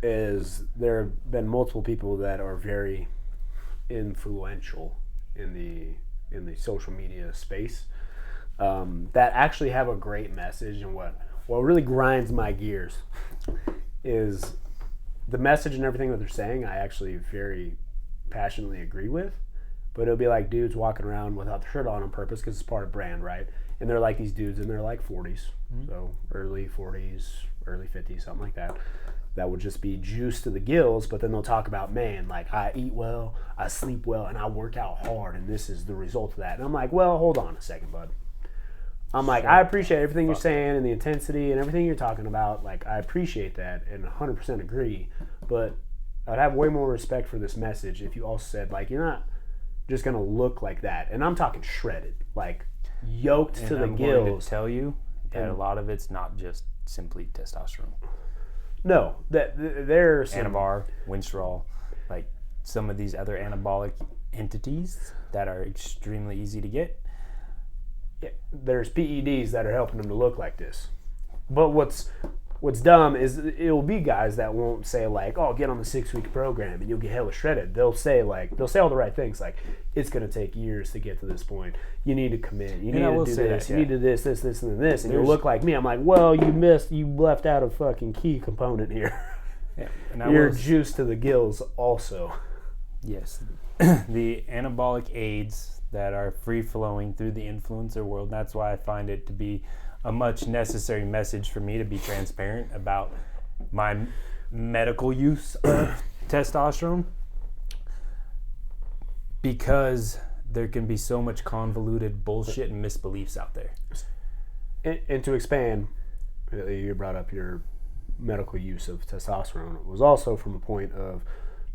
is there have been multiple people that are very influential in the social media space that actually have a great message, and what really grinds my gears is the message and everything that they're saying. I actually very passionately agree with, but it'll be like dudes walking around without the shirt on purpose because it's part of brand, right? And they're like these dudes in their like 40s, so early 40s, early 50s, something like that. That would just be juice to the gills, but then they'll talk about, man, like I eat well, I sleep well, and I work out hard, and this is the result of that. And I'm like, well, hold on a second, bud. I'm like, I appreciate everything you're saying and the intensity and everything you're talking about. Like, I appreciate that and 100% agree, but I'd have way more respect for this message if you also said, like, you're not just going to look like that. And I'm talking shredded, like yoked to the gills. I'm going to tell you that a lot of it's not just simply testosterone. No, that there's Anavar, Winstrol, like some of these other anabolic entities that are extremely easy to get. Yeah, there's PEDs that are helping them to look like this. But what's dumb is it'll be guys that won't say like, oh, get on the 6-week program and you'll get hella shredded. They'll say all the right things like, it's going to take years to get to this point. You need to commit. You need to do this. You need to do this, and this. And you'll look like me. I'm like, well, you left out a fucking key component here. Yeah, and you're juiced to the gills also. Yes. The anabolic aids that are free-flowing through the influencer world. That's why I find it to be a much necessary message for me to be transparent about my medical use of testosterone, because there can be so much convoluted bullshit and misbeliefs out there. And to expand, you brought up your medical use of testosterone was also from a point of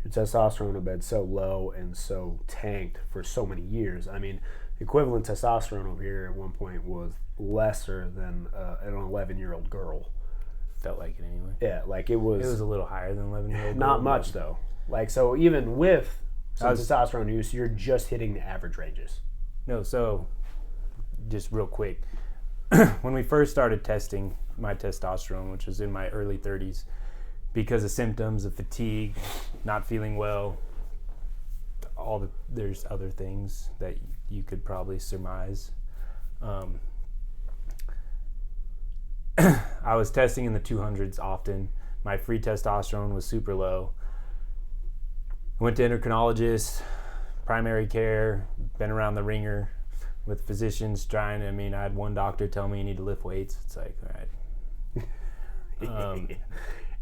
your testosterone had been so low and so tanked for so many years. I mean, equivalent testosterone over here at one point was lesser than an 11-year-old girl. Felt like it anyway. Yeah, like it was. It was a little higher than 11-year-old. Not much though. Like, so even with some testosterone use, you're just hitting the average ranges. No, so just real quick, when we first started testing my testosterone, which was in my early 30s, because of symptoms of fatigue, not feeling well, there's other things that you could probably surmise. I was testing in the 200s often. My free testosterone was super low. Went to endocrinologist, primary care, been around the ringer with physicians I had one doctor tell me you need to lift weights. It's like, all right.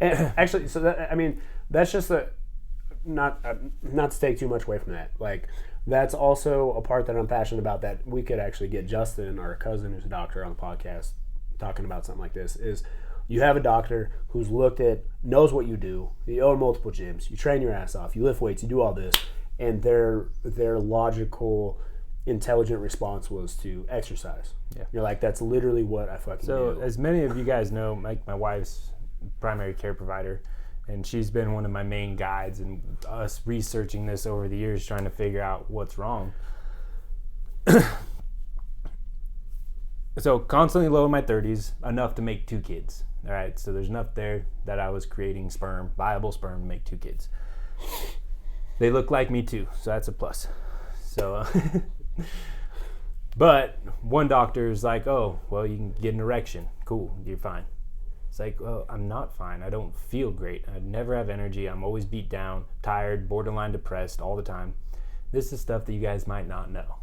And actually, so that, that's just not to take too much away from that. Like, that's also a part that I'm passionate about, that we could actually get Justin, our cousin who's a doctor, on the podcast talking about something like this. Is you have a doctor who's knows what you do. You own multiple gyms. You train your ass off. You lift weights. You do all this, and their logical, intelligent response was to exercise. Yeah. You're like, that's literally what I fucking do. So as many of you guys know, my wife's primary care provider, and she's been one of my main guides in us researching this over the years, trying to figure out what's wrong. So constantly low in my 30s, enough to make 2 kids. All right, so there's enough there that I was creating viable sperm to make 2 kids. They look like me too, so that's a plus. So, but one doctor is like, oh, well, you can get an erection. Cool, you're fine. It's like, well, I'm not fine. I don't feel great. I never have energy. I'm always beat down, tired, borderline depressed all the time. This is stuff that you guys might not know.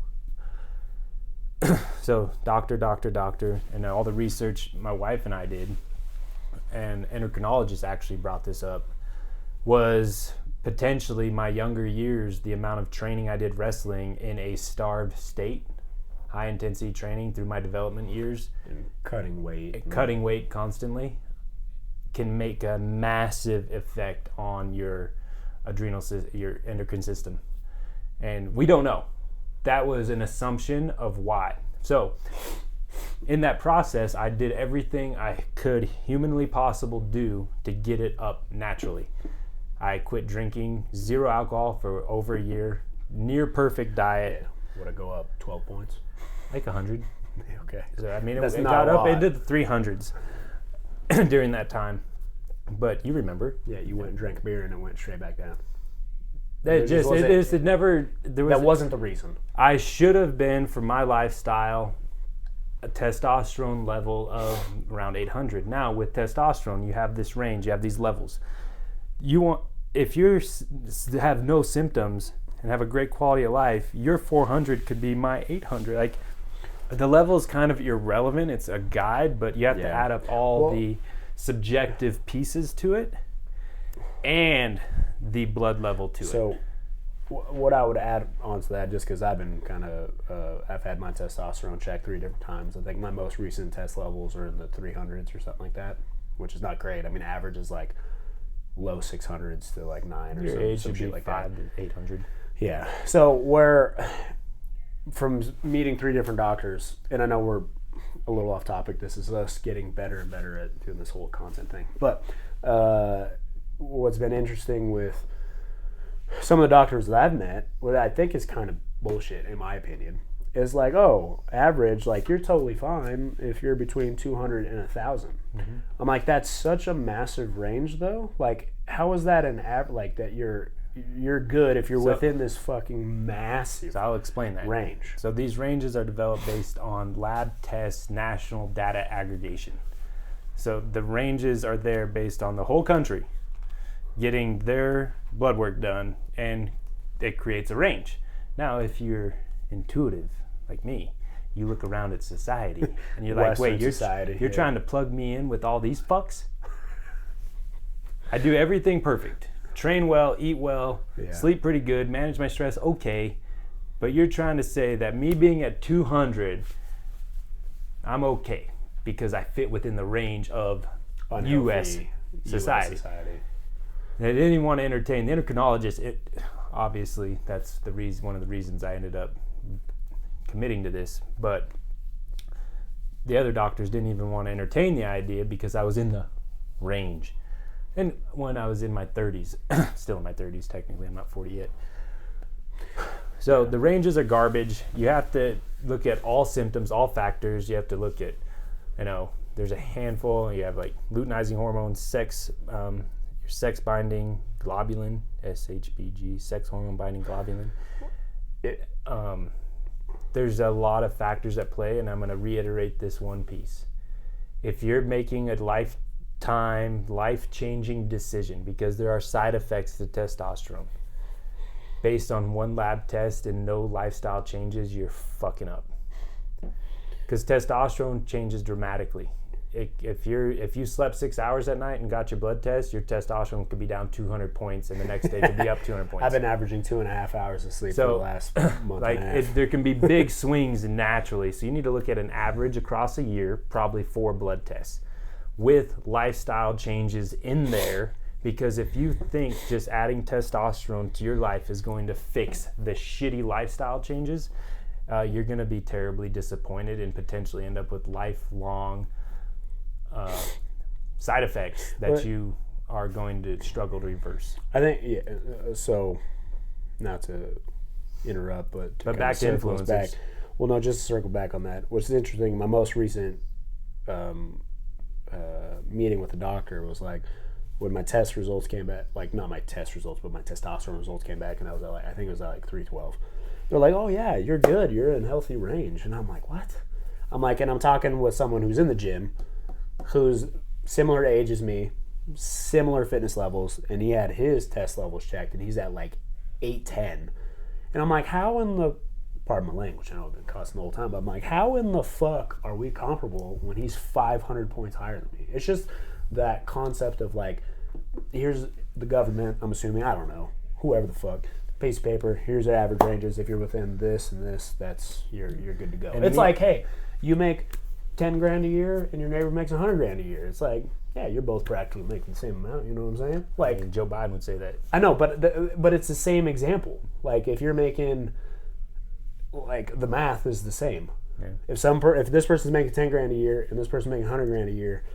So doctor, and all the research my wife and I did, and endocrinologist actually brought this up, was potentially my younger years, the amount of training I did wrestling in a starved state, high intensity training through my development years. And cutting weight constantly can make a massive effect on your your endocrine system. And we don't know. That was an assumption of why. So in that process, I did everything I could humanly possible do to get it up naturally. I quit drinking, 0 alcohol for over a year, near perfect diet. Yeah. Would I go up 12 points? Like 100. Okay. So, it got up into the 300s during that time. But you remember. Yeah, you went and drank beer and it went straight back down. That wasn't the reason. I should have been, for my lifestyle, a testosterone level of around 800. Now, with testosterone, you have this range, you have these levels. If you have no symptoms and have a great quality of life, your 400 could be my 800. Like, the level is kind of irrelevant. It's a guide, but you have to add up all the subjective pieces to it and the blood level to it. So what I would add on to that, just because I've been I've had my testosterone checked 3 different times. I think my most recent test levels are in the 300s or something like that, which is not great. I mean, average is like low 600s to like 9 or some shit like 5 that. to 800. Yeah. So from meeting 3 different doctors, and I know we're a little off topic. This is us getting better and better at doing this whole content thing. But what's been interesting with some of the doctors that I've met, what I think is kind of bullshit in my opinion, is like, oh, average, like you're totally fine if you're between 200 and 1,000. Mm-hmm. I'm like, that's such a massive range though. Like, how is that an average? Like that you're good if you're within this fucking massive. So I'll explain that range. So these ranges are developed based on lab tests, national data aggregation. So the ranges are there based on the whole country getting their blood work done, and it creates a range. Now, if you're intuitive like me, you look around at society and you're like, wait, you're trying to plug me in with all these fucks? I do everything perfect. Train well, eat well, sleep pretty good, manage my stress okay, but you're trying to say that me being at 200, I'm okay because I fit within the range of unhealthy, U.S. society. US society. They didn't even want to entertain the endocrinologist. Obviously, that's the reason. One of the reasons I ended up committing to this, but the other doctors didn't even want to entertain the idea because I was in the range. And when I was in my 30s, still in my 30s technically, I'm not 40 yet. So the ranges are garbage. You have to look at all symptoms, all factors. You have to look at, there's a handful. You have like luteinizing hormones, your sex binding globulin, SHBG, sex hormone binding globulin. There's a lot of factors at play, and I'm going to reiterate this one piece. If you're making a life-changing decision, because there are side effects to testosterone, based on one lab test and no lifestyle changes, you're fucking up. Because testosterone changes dramatically. If you slept 6 hours at night and got your blood test, your testosterone could be down 200 points, and the next day could be up 200 points. I've been averaging 2.5 hours of sleep for the last month and a half. There can be big swings naturally, so you need to look at an average across a year, probably 4 blood tests, with lifestyle changes in there. Because if you think just adding testosterone to your life is going to fix the shitty lifestyle changes, you're going to be terribly disappointed and potentially end up with lifelong side effects that you are going to struggle to reverse. I think, so not to interrupt, but back to influencers. Well, no, just to circle back on that. What's interesting, my most recent meeting with the doctor was like, when my test results came back, like not my test results, but my testosterone results came back, and I was at I think it was at 312. They're like, oh yeah, you're good, you're in healthy range. And I'm like, what? I'm like, and I'm talking with someone who's in the gym, who's similar age as me, similar fitness levels, and he had his test levels checked, and he's at 810. And I'm like, how in the, pardon my language, I know I've been cussing the whole time, but I'm like, how in the fuck are we comparable when he's 500 points higher than me? It's just that concept of here's the government, I'm assuming, I don't know, whoever the fuck, piece of paper, here's the average ranges. If you're within this and this, that's you're good to go. And it's hey, you make 10 grand a year and your neighbor makes 100 grand a year. It's yeah, you're both practically making the same amount. You know what I'm saying? Joe Biden would say that. I know, but it's the same example. If you're making, the math is the same. Yeah. If this person's making 10 grand a year and this person's making 100 grand a year,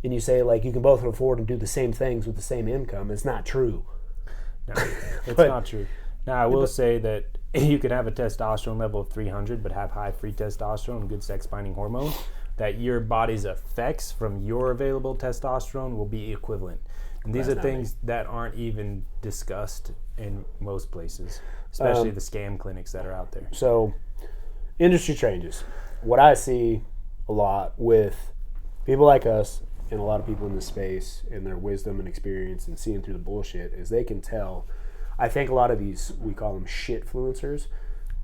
and you say you can both afford to do the same things with the same income, it's not true. No, it's not true. Now, I will say that you can have a testosterone level of 300 but have high free testosterone and good sex binding hormone, that your body's effects from your available testosterone will be equivalent. And these are things that aren't even discussed in most places, especially the scam clinics that are out there. So, industry changes. What I see a lot with people like us and a lot of people in this space and their wisdom and experience and seeing through the bullshit is they can tell. I think a lot of these, we call them shitfluencers.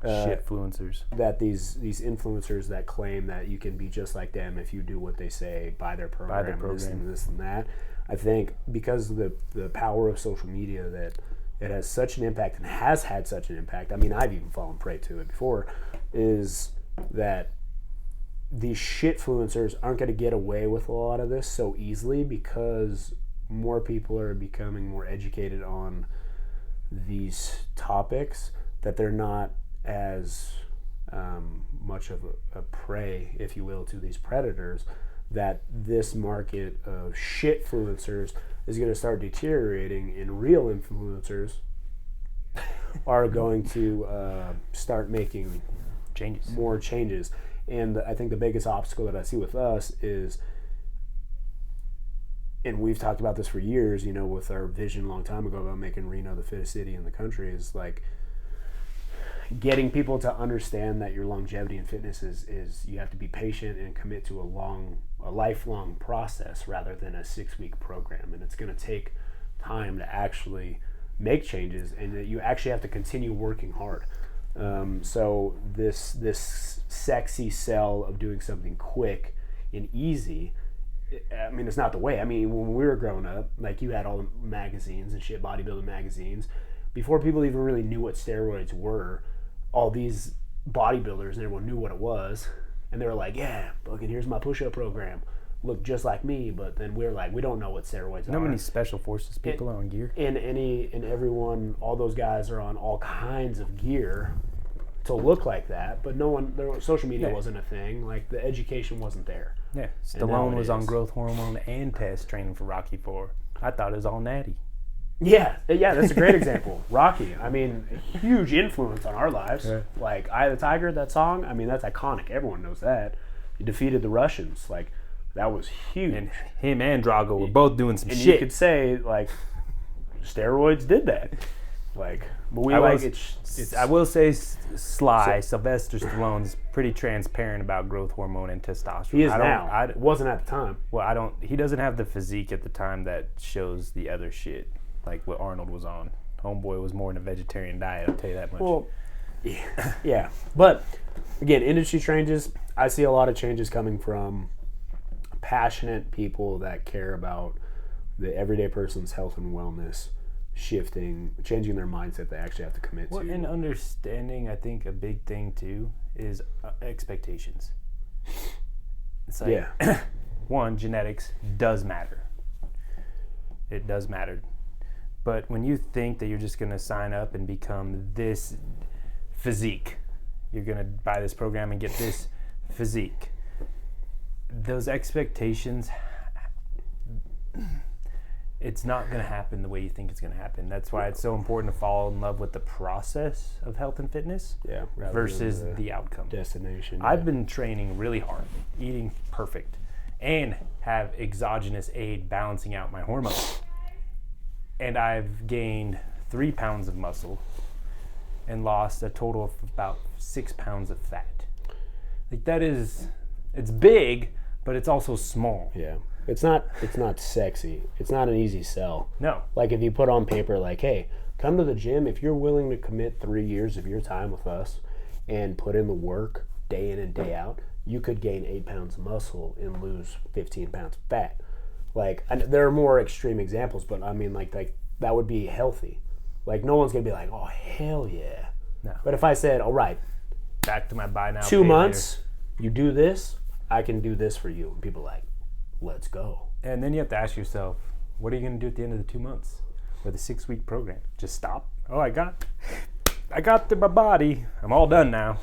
Shitfluencers. That these influencers that claim that you can be just like them if you do what they say, buy their program, this and that. I think because of the power of social media, that it has such an impact and has had such an impact. I mean, I've even fallen prey to it before, is that these shitfluencers aren't going to get away with a lot of this so easily because more people are becoming more educated on these topics, that they're not as much of a prey, if you will, to these predators, that this market of shitfluencers is going to start deteriorating, and real influencers are going to start making more changes. And I think the biggest obstacle that I see with us is, and we've talked about this for years, with our vision a long time ago about making Reno the fittest city in the country, is getting people to understand that your longevity in fitness is you have to be patient and commit to a lifelong process rather than a 6-week program. And it's going to take time to actually make changes, and that you actually have to continue working hard. So this sexy sell of doing something quick and easy, I mean, it's not the way. I mean, when we were growing up, you had all the magazines and shit, bodybuilding magazines. Before people even really knew what steroids were, all these bodybuilders and everyone knew what it was. And they were like, yeah, fucking here's my push-up program. look just like me, but then we're like, we don't know what steroids You know are. how many special forces people are on gear? And everyone, all those guys are on all kinds of gear to look like that, but social media wasn't a thing. Like, the education wasn't there. Yeah, Stallone was on growth hormone and test training for Rocky 4. I thought it was all natty. Yeah, that's a great example. Rocky, I mean, huge influence on our lives. Yeah. Like, Eye of the Tiger, that song, I mean, that's iconic. Everyone knows that. He defeated the Russians. Like, that was huge. And him and Drago were both doing some and shit. you could say, like, steroids did that. Like, but we I will say Sylvester Stallone's pretty transparent about growth hormone and testosterone. He is now. It wasn't at the time. Well, he doesn't have the physique at the time that shows the other shit, like what Arnold was on. Homeboy was more in a vegetarian diet, I'll tell you that much. Well, yeah. But, again, industry changes. I see a lot of changes coming from passionate people that care about the everyday person's health and wellness, changing their mindset they actually have to commit to. And understanding, I think a big thing too is expectations. It's like, one, genetics does matter. It does matter. But when you think that you're just going to sign up and become this physique, you're going to buy this program and get this physique, those expectations, it's not going to happen the way you think it's going to happen. That's why it's so important to fall in love with the process of health and fitness versus the outcome. Destination. I've been training really hard, eating perfect, and have exogenous aid balancing out my hormones. And I've gained 3 pounds of muscle and lost a total of about 6 pounds of fat. Like, it's big, but it's also small. Yeah. It's not sexy. It's not an easy sell. No. Like, if you put on paper, like, hey, come to the gym. If you're willing to commit 3 years of your time with us and put in the work day in and day out, you could gain 8 pounds of muscle and lose 15 pounds of fat. Like, there are more extreme examples, but I mean, like that would be healthy. Like, no one's going to be like, oh, hell yeah. No. But if I said, all right, back to my buy now, 2 months, you do this, I can do this for you. And people are like, let's go. And then you have to ask yourself, what are you going to do at the end of the 2 months or the 6-week program? Just stop? Oh, I got to my body. I'm all done now.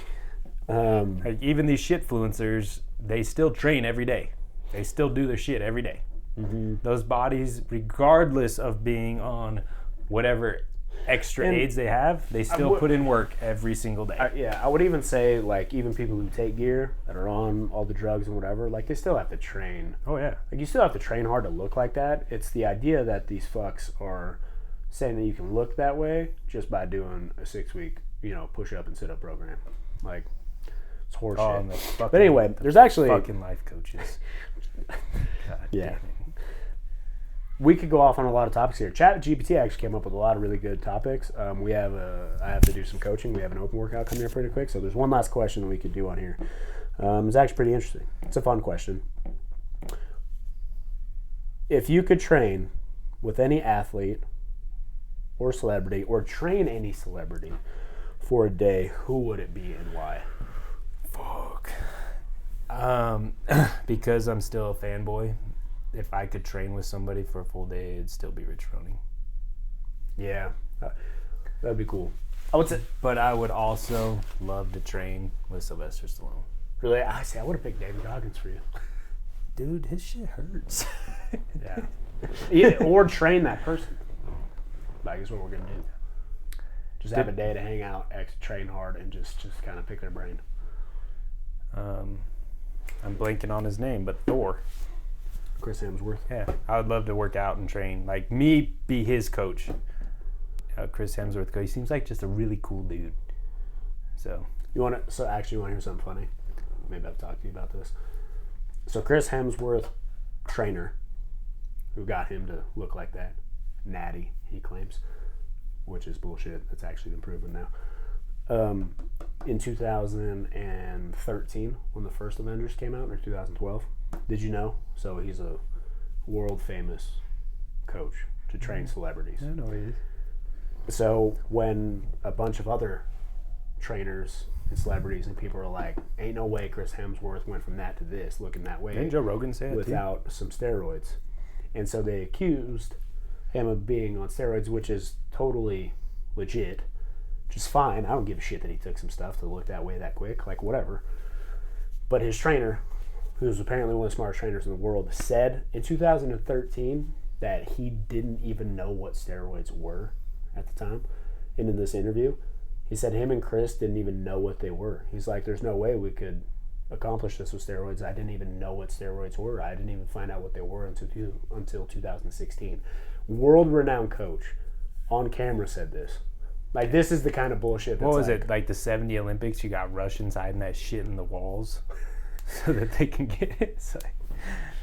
Like, even these shitfluencers, they still train every day. They still do their shit every day. Mm-hmm. Those bodies, regardless of being on whatever extra aids they have, they still put in work every single day. I would even say, like, even people who take gear that are on all the drugs and whatever, like, they still have to train. Oh, yeah. Like, you still have to train hard to look like that. It's the idea that these fucks are saying that you can look that way just by doing a 6-week, push-up and sit-up program. Like, it's horseshit. But anyway, there's actually... Fucking life coaches. God damn it. We could go off on a lot of topics here. Chat GPT actually came up with a lot of really good topics. I have to do some coaching. We have an open workout coming up pretty quick. So there's one last question that we could do on here. It's actually pretty interesting. It's a fun question. If you could train with any athlete or celebrity, or train any celebrity for a day, who would it be and why? Fuck. Because I'm still a fanboy. If I could train with somebody for a full day, it'd still be Rich Froning. Yeah, that'd be cool. But I would also love to train with Sylvester Stallone. Really? I would have picked David Goggins for you. Dude, his shit hurts. Yeah, or train that person. I guess what we're going to do. Just have a day to hang out, train hard, and just kind of pick their brain. I'm blanking on his name, but Thor. Chris Hemsworth. Yeah, I would love to work out and train. Like, me be his coach. Chris Hemsworth, because he seems like just a really cool dude. So you want to hear something funny? Maybe I've talked to you about this. So Chris Hemsworth, trainer, who got him to look like that, natty, he claims, which is bullshit. It's actually been proven now. In 2013, when the first Avengers came out, or 2012, did you know? So he's a world famous coach to train celebrities. I know he is. So when a bunch of other trainers and celebrities, and people are like, ain't no way Chris Hemsworth went from that to this, looking that way. Didn't Joe Rogan say it without some steroids. And so they accused him of being on steroids, which is totally legit, which is fine. I don't give a shit that he took some stuff to look that way that quick, like whatever. But his trainer, who's apparently one of the smartest trainers in the world, said in 2013 that he didn't even know what steroids were at the time. And in this interview, he said him and Chris didn't even know what they were. He's like, there's no way we could accomplish this with steroids. I didn't even know what steroids were. I didn't even find out what they were until 2016. World-renowned coach on camera said this. Like, this is the kind of bullshit that's what was it, like the 70 Olympics? You got Russians hiding that shit in the walls so that they can get it. It's like,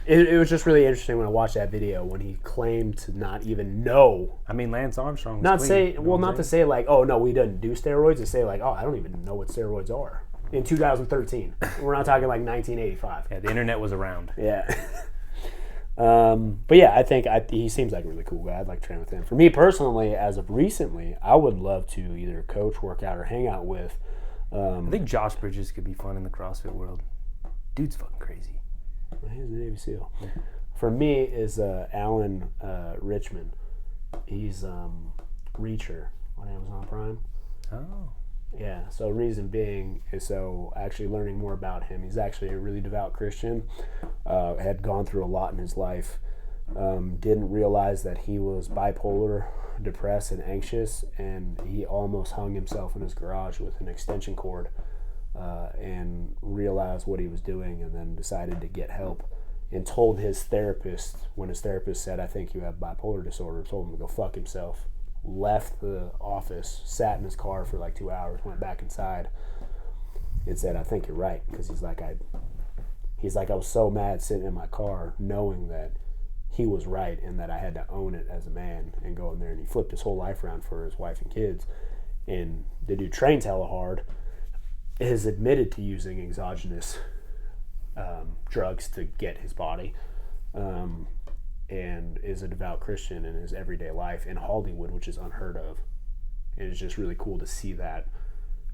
it was just really interesting when I watched that video when he claimed to not even know. I mean, Lance Armstrong was Not clean, say, you know well, what I'm not to saying? say like, oh no, we didn't do steroids. To say like, oh, I don't even know what steroids are. In 2013, we're not talking like 1985. Yeah, the internet was around. Yeah. But yeah, I think he seems like a really cool guy. I'd like to train with him. For me personally, as of recently, I would love to either coach, work out, or hang out with. I think Josh Bridges could be fun in the CrossFit world. Dude's fucking crazy. He's a Navy SEAL. For me is Alan Richmond. He's Reacher on Amazon Prime. Oh. Yeah, so reason being is so actually learning more about him. He's actually a really devout Christian, had gone through a lot in his life, didn't realize that he was bipolar, depressed, and anxious, and he almost hung himself in his garage with an extension cord and realized what he was doing and then decided to get help and told his therapist, when his therapist said, I think you have bipolar disorder, told him to go fuck himself. Left the office, sat in his car for like 2 hours, went back inside, and said, I think you're right. Because he's like, I was so mad sitting in my car knowing that he was right and that I had to own it as a man and go in there. And he flipped his whole life around for his wife and kids. And the dude trains hella hard, has admitted to using exogenous drugs to get his body. And is a devout Christian in his everyday life in Hollywood, which is unheard of. And it's just really cool to see that,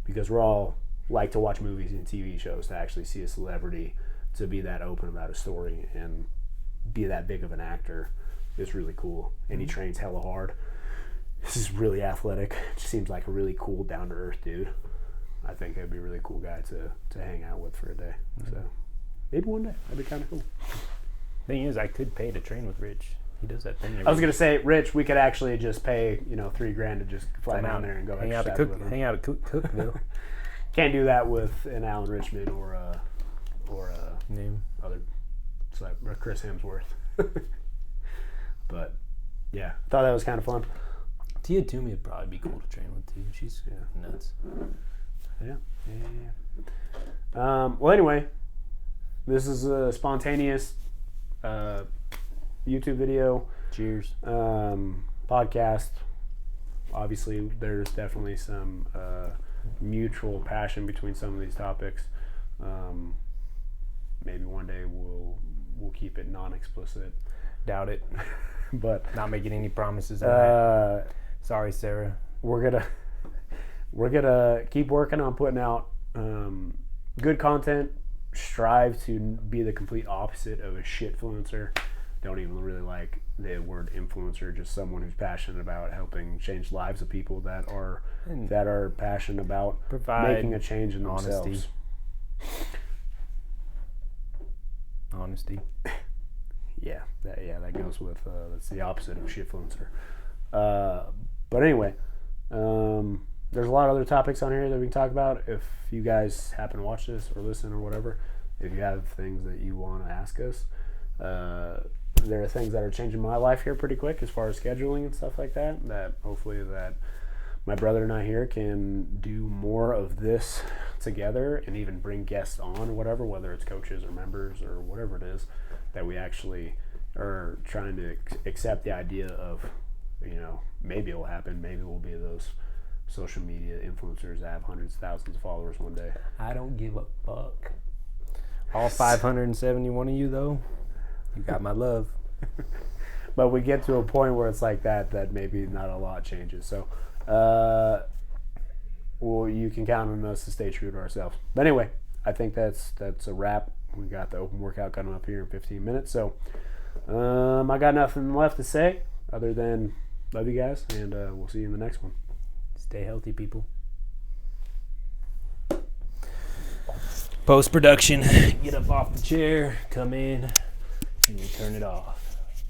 because we're all like to watch movies and TV shows. To actually see a celebrity to be that open about a story and be that big of an actor is really cool. And he trains hella hard. He's really athletic. Just seems like a really cool, down-to-earth dude. I think it'd be a really cool guy to hang out with for a day. So maybe one day. That'd be kind of cool. Thing is, I could pay to train with Rich. He does that thing. I was gonna say, Rich, we could actually just pay $3,000 to just fly down there and go hang out at Cookville. Can't do that with an Alan Richmond or Name. other, or Chris Hemsworth. But yeah, I thought that was kind of fun. Tia Toomey would probably be cool to train with too. She's nuts. Yeah. Well, anyway, this is a spontaneous YouTube video. Cheers. Podcast. Obviously, there's definitely some mutual passion between some of these topics. Maybe one day we'll keep it non-explicit. Doubt it. But not making any promises on that. Sorry, Sarah. We're gonna keep working on putting out good content. Strive to be the complete opposite of a shitfluencer. Don't even really like the word influencer. Just someone who's passionate about helping change lives of people that are passionate about making a change in themselves. Honesty. Yeah, that goes with that's the opposite of shitfluencer. But anyway, there's a lot of other topics on here that we can talk about. If you guys happen to watch this or listen or whatever, if you have things that you want to ask us, there are things that are changing my life here pretty quick as far as scheduling and stuff like that. That hopefully that my brother and I here can do more of this together and even bring guests on or whatever, whether it's coaches or members or whatever it is, that we actually are trying to accept the idea of, maybe it'll happen. Maybe we'll be those social media influencers that have hundreds of thousands of followers one day. I don't give a fuck. All 571 of you, though, you got my love. But we get to a point where it's like that maybe not a lot changes. So well, you can count on us to stay true to ourselves. But anyway, I think that's a wrap. We got the open workout coming up here in 15 minutes. So I got nothing left to say other than love you guys, and we'll see you in the next one. Stay healthy, people. Post-production. Get up off the chair, come in, and you turn it off.